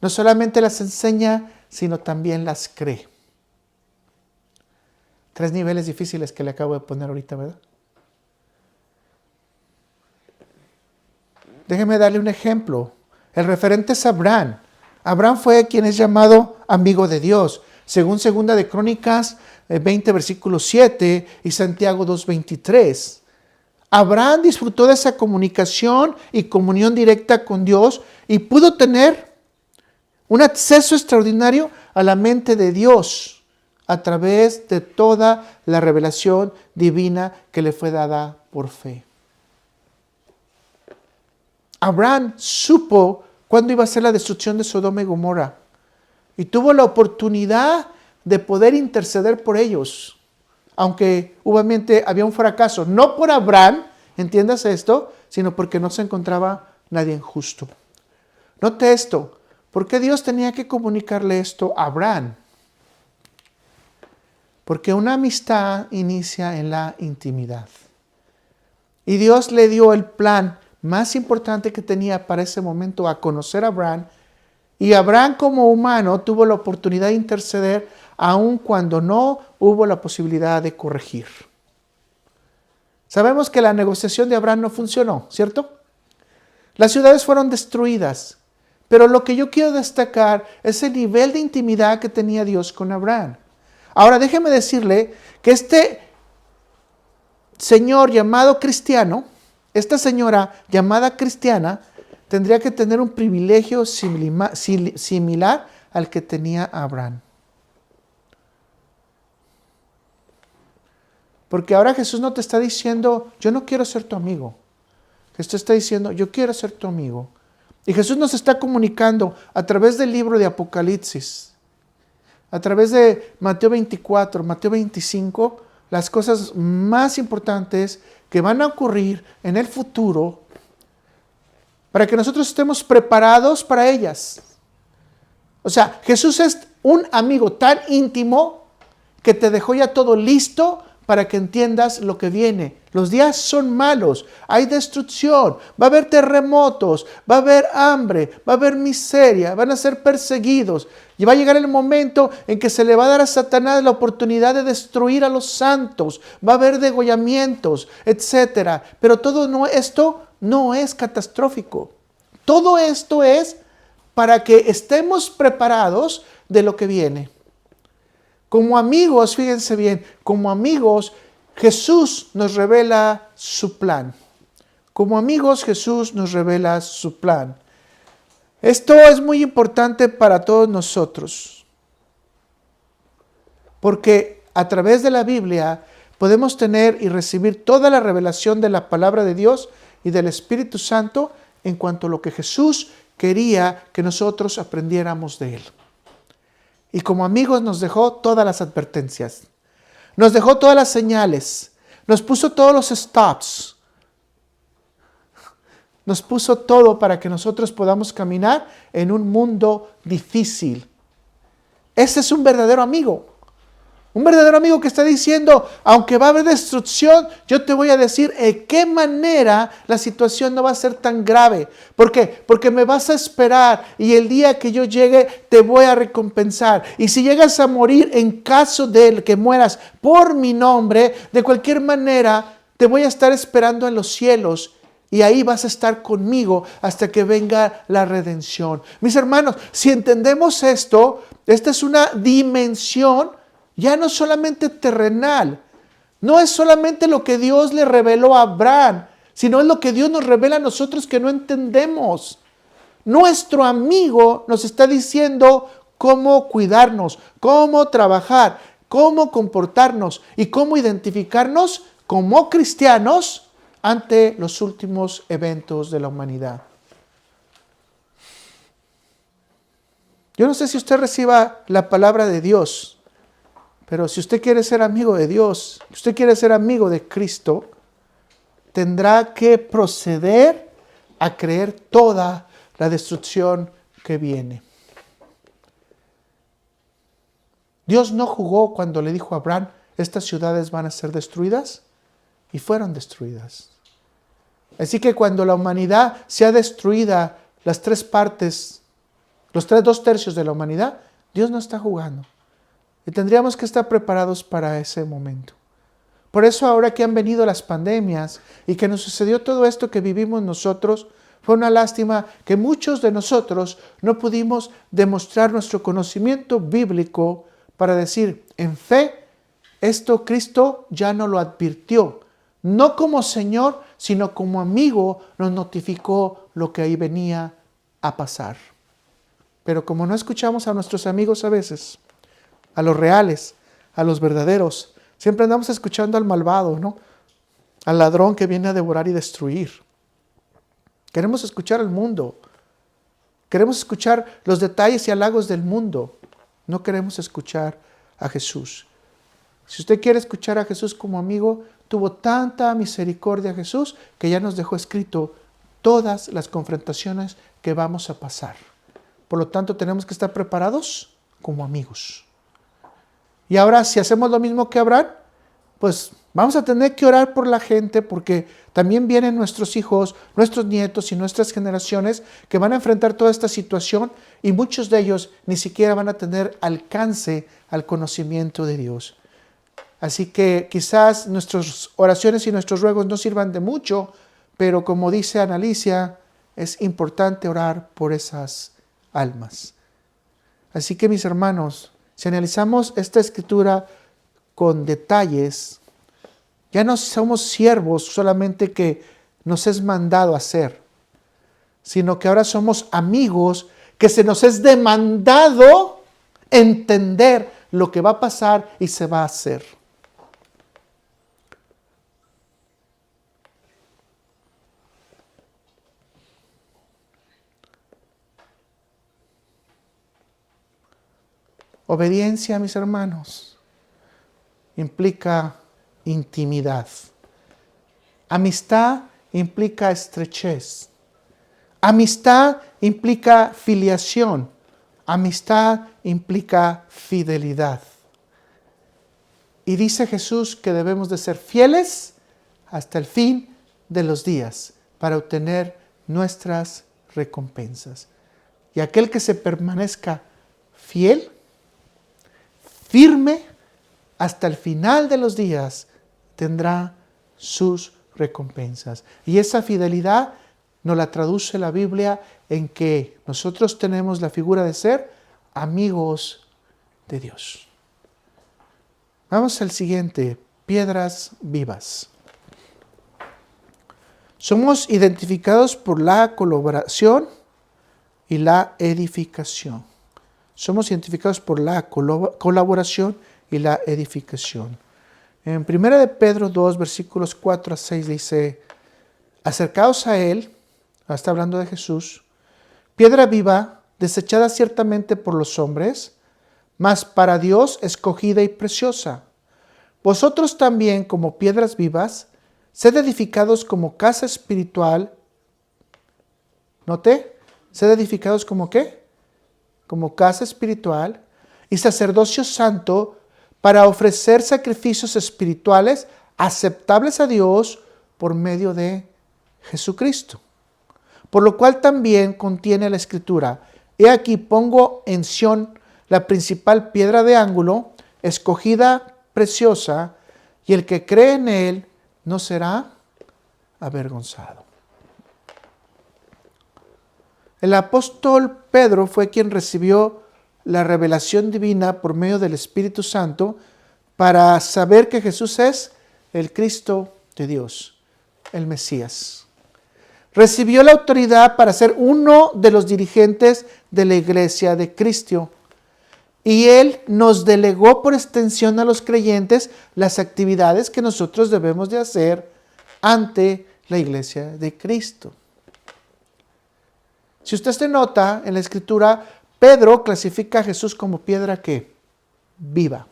No solamente las enseña, sino también las cree. 3 niveles difíciles que le acabo de poner ahorita, ¿verdad? Déjeme darle un ejemplo. El referente es Abraham. Abraham fue quien es llamado amigo de Dios, según 2 de Crónicas 20, versículo 7 y Santiago 2:23. Abraham disfrutó de esa comunicación y comunión directa con Dios y pudo tener un acceso extraordinario a la mente de Dios a través de toda la revelación divina que le fue dada por fe. Abraham supo cuándo iba a ser la destrucción de Sodoma y Gomorra y tuvo la oportunidad de poder interceder por ellos, aunque obviamente había un fracaso, no por Abraham, entiendas esto, sino porque no se encontraba nadie justo. Note esto, ¿por qué Dios tenía que comunicarle esto a Abraham? Porque una amistad inicia en la intimidad. Y Dios le dio el plan más importante que tenía para ese momento a conocer a Abraham. Y Abraham como humano tuvo la oportunidad de interceder aun cuando no hubo la posibilidad de corregir. Sabemos que la negociación de Abraham no funcionó, ¿cierto? Las ciudades fueron destruidas. Pero lo que yo quiero destacar es el nivel de intimidad que tenía Dios con Abraham. Ahora déjeme decirle que este señor llamado cristiano, esta señora llamada cristiana, tendría que tener un privilegio similar al que tenía Abraham. Porque ahora Jesús no te está diciendo, yo no quiero ser tu amigo. Jesús está diciendo, yo quiero ser tu amigo. Y Jesús nos está comunicando a través del libro de Apocalipsis, a través de Mateo 24, Mateo 25, las cosas más importantes que van a ocurrir en el futuro para que nosotros estemos preparados para ellas. O sea, Jesús es un amigo tan íntimo que te dejó ya todo listo para que entiendas lo que viene. Los días son malos, hay destrucción, va a haber terremotos, va a haber hambre, va a haber miseria, van a ser perseguidos. Y va a llegar el momento en que se le va a dar a Satanás la oportunidad de destruir a los santos. Va a haber degollamientos, etc. Pero todo esto no es catastrófico. Todo esto es para que estemos preparados de lo que viene. Como amigos, fíjense bien, como amigos, Jesús nos revela su plan. Como amigos, Jesús nos revela su plan. Esto es muy importante para todos nosotros, porque a través de la Biblia podemos tener y recibir toda la revelación de la palabra de Dios y del Espíritu Santo en cuanto a lo que Jesús quería que nosotros aprendiéramos de Él. Y como amigos nos dejó todas las advertencias, nos dejó todas las señales, nos puso todos los stops, nos puso todo para que nosotros podamos caminar en un mundo difícil. Ese es un verdadero amigo. Un verdadero amigo que está diciendo, aunque va a haber destrucción, yo te voy a decir en qué manera la situación no va a ser tan grave. ¿Por qué? Porque me vas a esperar y el día que yo llegue te voy a recompensar. Y si llegas a morir en caso de que mueras por mi nombre, de cualquier manera te voy a estar esperando en los cielos. Y ahí vas a estar conmigo hasta que venga la redención. Mis hermanos, si entendemos esto, esta es una dimensión ya no solamente terrenal. No es solamente lo que Dios le reveló a Abraham, sino es lo que Dios nos revela a nosotros que no entendemos. Nuestro amigo nos está diciendo cómo cuidarnos, cómo trabajar, cómo comportarnos y cómo identificarnos como cristianos ante los últimos eventos de la humanidad. Yo no sé si usted reciba la palabra de Dios, pero si usted quiere ser amigo de Dios, si usted quiere ser amigo de Cristo, tendrá que proceder a creer toda la destrucción que viene. Dios no jugó cuando le dijo a Abraham, estas ciudades van a ser destruidas, y fueron destruidas. Así que cuando la humanidad sea destruida, las tres partes, dos tercios de la humanidad, Dios no está jugando. Y tendríamos que estar preparados para ese momento. Por eso ahora que han venido las pandemias y que nos sucedió todo esto que vivimos nosotros, fue una lástima que muchos de nosotros no pudimos demostrar nuestro conocimiento bíblico para decir, en fe, esto Cristo ya nos lo advirtió. No como Señor, sino como amigo nos notificó lo que ahí venía a pasar. Pero como no escuchamos a nuestros amigos a veces, a los reales, a los verdaderos, siempre andamos escuchando al malvado, ¿no? Al ladrón que viene a devorar y destruir. Queremos escuchar al mundo. Queremos escuchar los detalles y halagos del mundo. No queremos escuchar a Jesús. Si usted quiere escuchar a Jesús como amigo, tuvo tanta misericordia Jesús que ya nos dejó escrito todas las confrontaciones que vamos a pasar. Por lo tanto, tenemos que estar preparados como amigos. Y ahora, si hacemos lo mismo que Abraham, pues vamos a tener que orar por la gente porque también vienen nuestros hijos, nuestros nietos y nuestras generaciones que van a enfrentar toda esta situación y muchos de ellos ni siquiera van a tener alcance al conocimiento de Dios. Así que quizás nuestras oraciones y nuestros ruegos no sirvan de mucho, pero como dice Ana Alicia, es importante orar por esas almas. Así que mis hermanos, si analizamos esta escritura con detalles, ya no somos siervos solamente que nos es mandado hacer, sino que ahora somos amigos que se nos es demandado entender lo que va a pasar y se va a hacer. Obediencia, mis hermanos, implica intimidad. Amistad implica estrechez. Amistad implica filiación. Amistad implica fidelidad. Y dice Jesús que debemos de ser fieles hasta el fin de los días para obtener nuestras recompensas. Y aquel que se permanezca fiel, firme, hasta el final de los días tendrá sus recompensas. Y esa fidelidad nos la traduce la Biblia en que nosotros tenemos la figura de ser amigos de Dios. Vamos al siguiente, piedras vivas. Somos identificados por la colaboración y la edificación. Somos identificados por la colaboración y la edificación. En 1 de Pedro 2, versículos 4 a 6 dice, acercaos a Él, está hablando de Jesús, piedra viva, desechada ciertamente por los hombres, mas para Dios escogida y preciosa. Vosotros también, como piedras vivas, sed edificados como casa espiritual. ¿Note? Sed edificados como ¿qué? Como casa espiritual y sacerdocio santo para ofrecer sacrificios espirituales aceptables a Dios por medio de Jesucristo. Por lo cual también contiene la Escritura, he aquí pongo en Sión la principal piedra de ángulo, escogida, preciosa, y el que cree en él no será avergonzado. El apóstol Pedro fue quien recibió la revelación divina por medio del Espíritu Santo para saber que Jesús es el Cristo de Dios, el Mesías. Recibió la autoridad para ser uno de los dirigentes de la iglesia de Cristo. Y Él nos delegó por extensión a los creyentes las actividades que nosotros debemos de hacer ante la iglesia de Cristo. Si usted se nota en la Escritura, Pedro clasifica a Jesús como piedra que viva.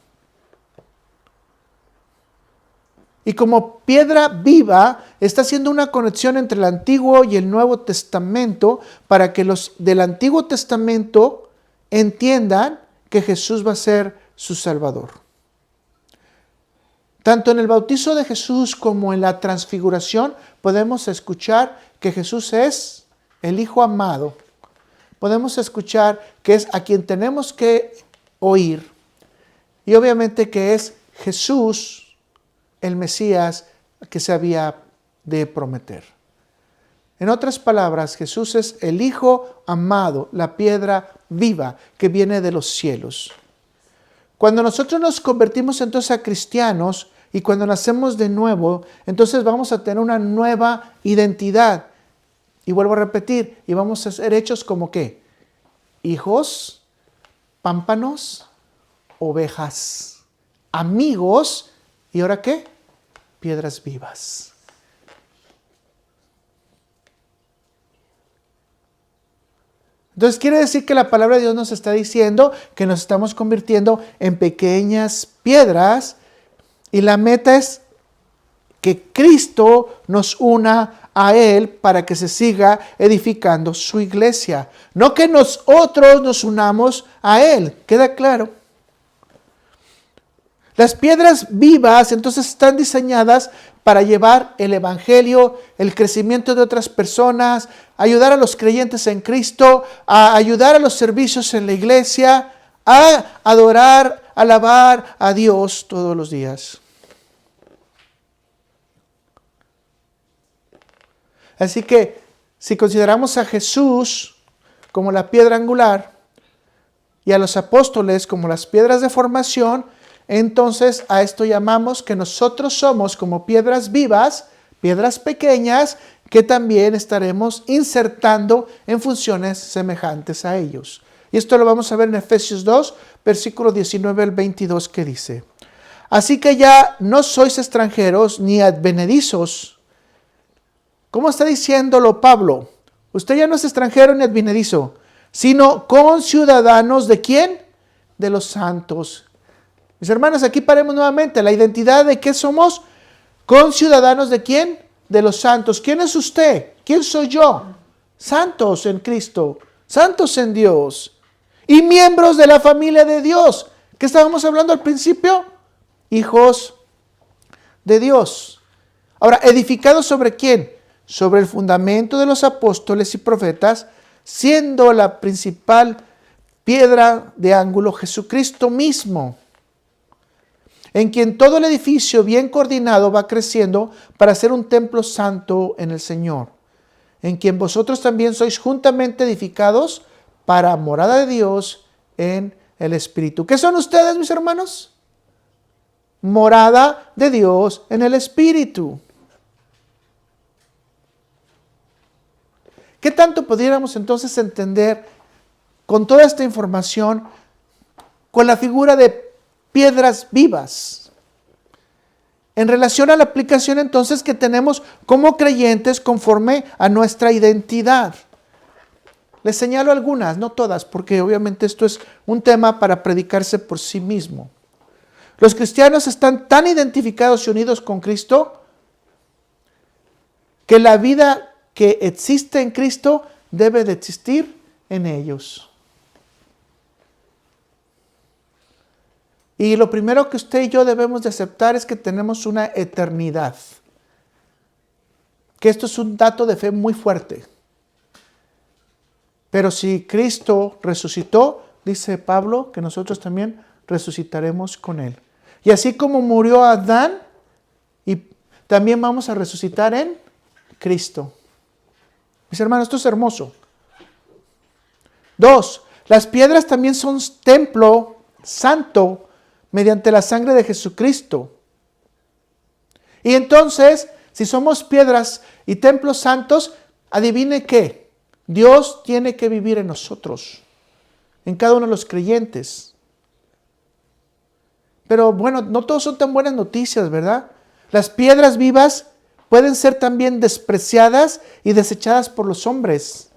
Y como piedra viva, está haciendo una conexión entre el Antiguo y el Nuevo Testamento para que los del Antiguo Testamento entiendan que Jesús va a ser su Salvador. Tanto en el bautizo de Jesús como en la transfiguración podemos escuchar que Jesús es el Hijo amado. Podemos escuchar que es a quien tenemos que oír. Y obviamente que es Jesús, el Mesías que se había de prometer. En otras palabras, Jesús es el Hijo amado, la piedra viva que viene de los cielos. Cuando nosotros nos convertimos entonces a cristianos y cuando nacemos de nuevo, entonces vamos a tener una nueva identidad. Y vuelvo a repetir, y vamos a ser hechos como ¿qué? Hijos, pámpanos, ovejas, amigos, ¿y ahora qué? Piedras vivas. Entonces quiere decir que la palabra de Dios nos está diciendo que nos estamos convirtiendo en pequeñas piedras y la meta es que Cristo nos una a Él para que se siga edificando su iglesia. No que nosotros nos unamos a Él, ¿queda claro? Las piedras vivas entonces están diseñadas para llevar el evangelio, el crecimiento de otras personas, ayudar a los creyentes en Cristo, a ayudar a los servicios en la iglesia, a adorar, alabar a Dios todos los días. Así que si consideramos a Jesús como la piedra angular y a los apóstoles como las piedras de formación, entonces a esto llamamos que nosotros somos como piedras vivas, piedras pequeñas, que también estaremos insertando en funciones semejantes a ellos. Y esto lo vamos a ver en Efesios 2, versículo 19 al 22, que dice: Así que ya no sois extranjeros ni advenedizos. ¿Cómo está diciéndolo Pablo? Usted ya no es extranjero ni advenedizo, sino conciudadanos ¿de quién? De los santos. Mis hermanos, aquí paremos nuevamente. La identidad de qué somos, conciudadanos ¿de quién? De los santos. ¿Quién es usted? ¿Quién soy yo? Santos en Cristo, santos en Dios y miembros de la familia de Dios. ¿Qué estábamos hablando al principio? Hijos de Dios. Ahora, ¿edificados sobre quién? Sobre el fundamento de los apóstoles y profetas, siendo la principal piedra de ángulo Jesucristo mismo, en quien todo el edificio bien coordinado va creciendo para ser un templo santo en el Señor, en quien vosotros también sois juntamente edificados para morada de Dios en el Espíritu. ¿Qué son ustedes, mis hermanos? Morada de Dios en el Espíritu. ¿Qué tanto pudiéramos entonces entender con toda esta información con la figura de piedras vivas en relación a la aplicación entonces que tenemos como creyentes conforme a nuestra identidad? Les señalo algunas, no todas, porque obviamente esto es un tema para predicarse por sí mismo. Los cristianos están tan identificados y unidos con Cristo que la vida que existe en Cristo debe de existir en ellos. Y lo primero que usted y yo debemos de aceptar es que tenemos una eternidad. Que esto es un dato de fe muy fuerte. Pero si Cristo resucitó, dice Pablo, que nosotros también resucitaremos con Él. Y así como murió Adán, y también vamos a resucitar en Cristo. Mis hermanos, esto es hermoso. 2, las piedras también son templo santo mediante la sangre de Jesucristo. Y entonces, si somos piedras y templos santos, adivine qué. Dios tiene que vivir en nosotros, en cada uno de los creyentes. Pero bueno, no todos son tan buenas noticias, ¿verdad? Las piedras vivas pueden ser también despreciadas y desechadas por los hombres.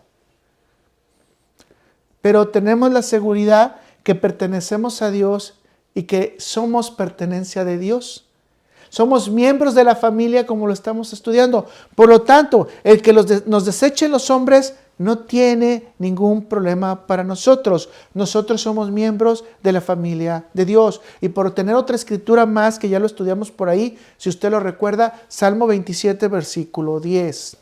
Pero tenemos la seguridad que pertenecemos a Dios y que somos pertenencia de Dios. Somos miembros de la familia como lo estamos estudiando. Por lo tanto, el que nos desechen los hombres no tiene ningún problema para nosotros. Nosotros somos miembros de la familia de Dios. Y por tener otra escritura más, que ya lo estudiamos por ahí, si usted lo recuerda, Salmo 27, versículo 10.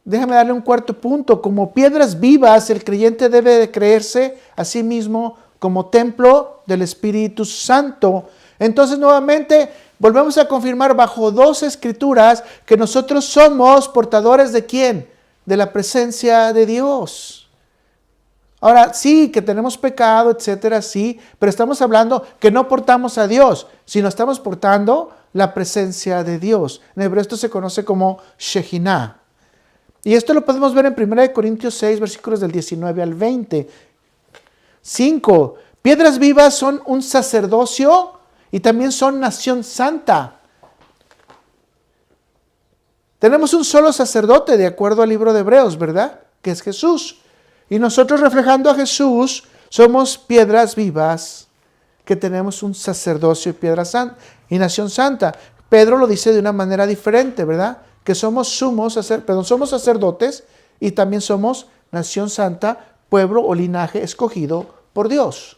Déjame darle un cuarto punto. Como piedras vivas, el creyente debe de creerse a sí mismo como templo del Espíritu Santo. Entonces, nuevamente, volvemos a confirmar bajo dos escrituras que nosotros somos portadores ¿de quién? De la presencia de Dios. Ahora, sí, que tenemos pecado, etcétera, sí, pero estamos hablando que no portamos a Dios, sino estamos portando la presencia de Dios. En hebreo esto se conoce como Shekinah. Y esto lo podemos ver en 1 Corintios 6, versículos del 19 al 20. 5. Piedras vivas son un sacerdocio y también son nación santa. Tenemos un solo sacerdote de acuerdo al libro de Hebreos, ¿verdad? Que es Jesús. Y nosotros reflejando a Jesús somos piedras vivas que tenemos un sacerdocio y nación santa. Pedro lo dice de una manera diferente, ¿verdad? Que somos somos sacerdotes y también somos nación santa, pueblo o linaje escogido por Dios.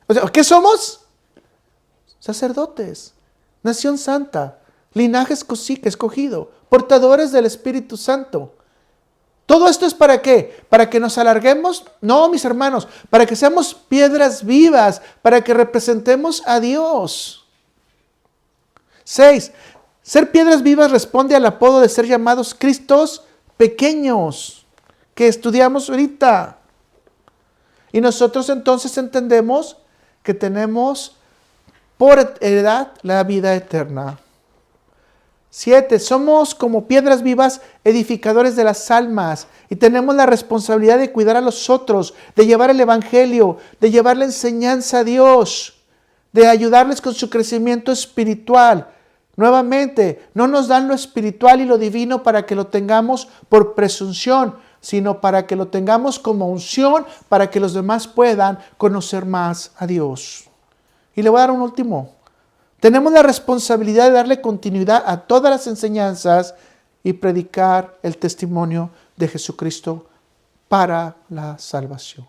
O sea, ¿qué somos? Sacerdotes, nación santa, linaje escogido, portadores del Espíritu Santo. ¿Todo esto es para qué? ¿Para que nos alarguemos? No, mis hermanos, para que seamos piedras vivas, para que representemos a Dios. 6. Ser piedras vivas responde al apodo de ser llamados Cristos pequeños, que estudiamos ahorita. Y nosotros entonces entendemos que tenemos por heredad la vida eterna. 7. Somos como piedras vivas edificadores de las almas y tenemos la responsabilidad de cuidar a los otros, de llevar el evangelio, de llevar la enseñanza a Dios, de ayudarles con su crecimiento espiritual. Nuevamente, no nos dan lo espiritual y lo divino para que lo tengamos por presunción, sino para que lo tengamos como unción, para que los demás puedan conocer más a Dios. Y le voy a dar un último. Tenemos la responsabilidad de darle continuidad a todas las enseñanzas y predicar el testimonio de Jesucristo para la salvación.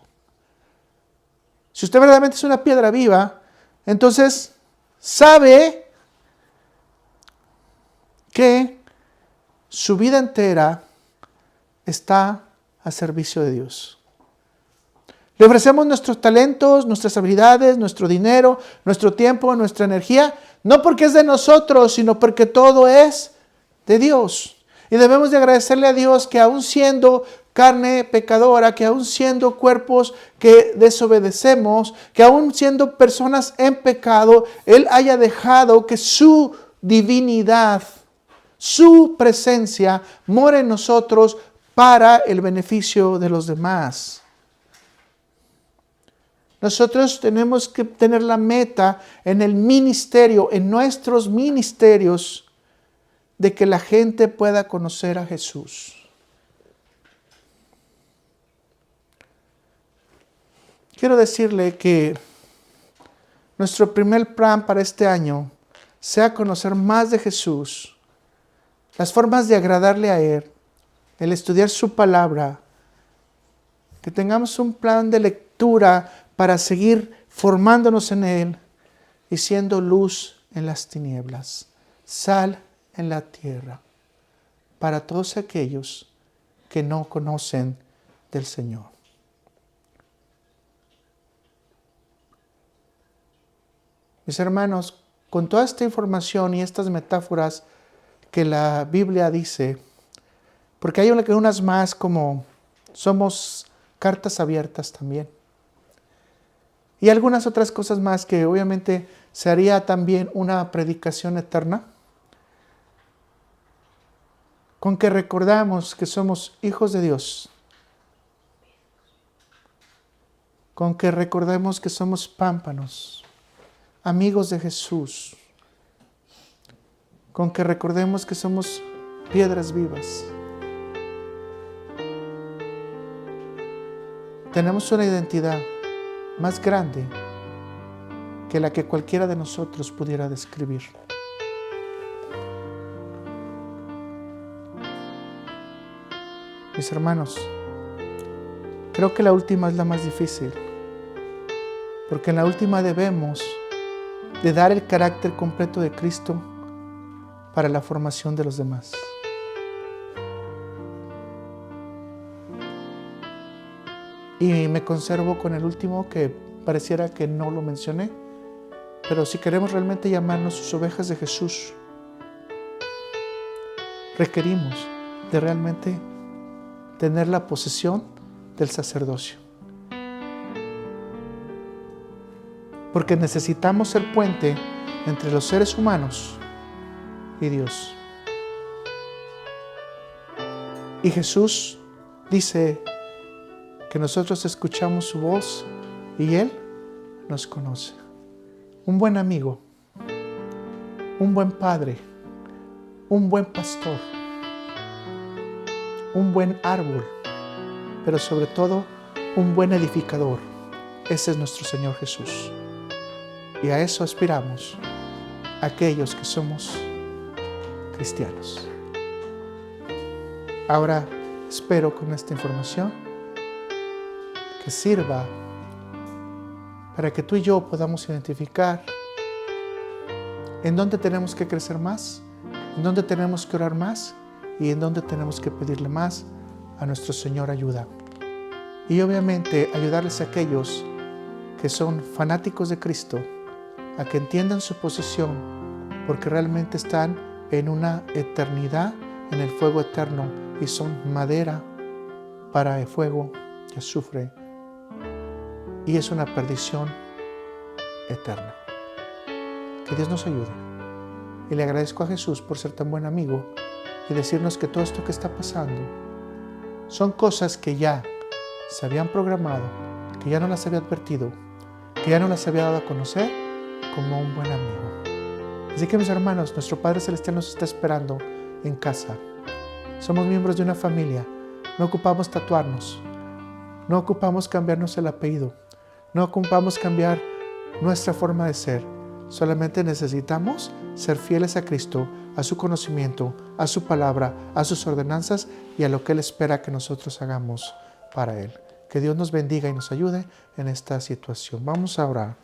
Si usted verdaderamente es una piedra viva, entonces sabe que su vida entera está a servicio de Dios. Le ofrecemos nuestros talentos, nuestras habilidades, nuestro dinero, nuestro tiempo, nuestra energía, no porque es de nosotros, sino porque todo es de Dios. Y debemos de agradecerle a Dios que aún siendo carne pecadora, que aún siendo cuerpos que desobedecemos, que aún siendo personas en pecado, Él haya dejado que su divinidad, su presencia mora en nosotros para el beneficio de los demás. Nosotros tenemos que tener la meta en el ministerio, en nuestros ministerios, de que la gente pueda conocer a Jesús. Quiero decirle que nuestro primer plan para este año sea conocer más de Jesús, las formas de agradarle a Él, el estudiar su palabra, que tengamos un plan de lectura para seguir formándonos en Él y siendo luz en las tinieblas, sal en la tierra, para todos aquellos que no conocen del Señor. Mis hermanos, con toda esta información y estas metáforas que la Biblia dice, porque hay unas más como somos cartas abiertas también. Y algunas otras cosas más que obviamente se haría también una predicación eterna. Con que recordamos que somos hijos de Dios. Con que recordemos que somos pámpanos, amigos de Jesús. Con que recordemos que somos piedras vivas. Tenemos una identidad más grande que la que cualquiera de nosotros pudiera describir. Mis hermanos, creo que la última es la más difícil, porque en la última debemos de dar el carácter completo de Cristo para la formación de los demás. Y me conservo con el último, que pareciera que no lo mencioné, pero si queremos realmente llamarnos sus ovejas de Jesús, requerimos de realmente tener la posesión del sacerdocio. Porque necesitamos ser puente entre los seres humanos y Dios. Y Jesús dice que nosotros escuchamos su voz y Él nos conoce. Un buen amigo, un buen padre, un buen pastor, un buen árbol, pero sobre todo un buen edificador. Ese es nuestro Señor Jesús. Y a eso aspiramos aquellos que somos cristianos. Ahora espero con esta información que sirva para que tú y yo podamos identificar en dónde tenemos que crecer más, en dónde tenemos que orar más y en dónde tenemos que pedirle más a nuestro Señor ayuda. Y obviamente ayudarles a aquellos que son fanáticos de Cristo a que entiendan su posición, porque realmente están en una eternidad, en el fuego eterno, y son madera para el fuego y azufre, y es una perdición eterna. Que Dios nos ayude. Y le agradezco a Jesús por ser tan buen amigo y decirnos que todo esto que está pasando son cosas que ya se habían programado, que ya no las había advertido, que ya no las había dado a conocer como un buen amigo. Así que mis hermanos, nuestro Padre Celestial nos está esperando en casa. Somos miembros de una familia. No ocupamos tatuarnos. No ocupamos cambiarnos el apellido. No ocupamos cambiar nuestra forma de ser. Solamente necesitamos ser fieles a Cristo, a su conocimiento, a su palabra, a sus ordenanzas y a lo que Él espera que nosotros hagamos para Él. Que Dios nos bendiga y nos ayude en esta situación. Vamos a orar.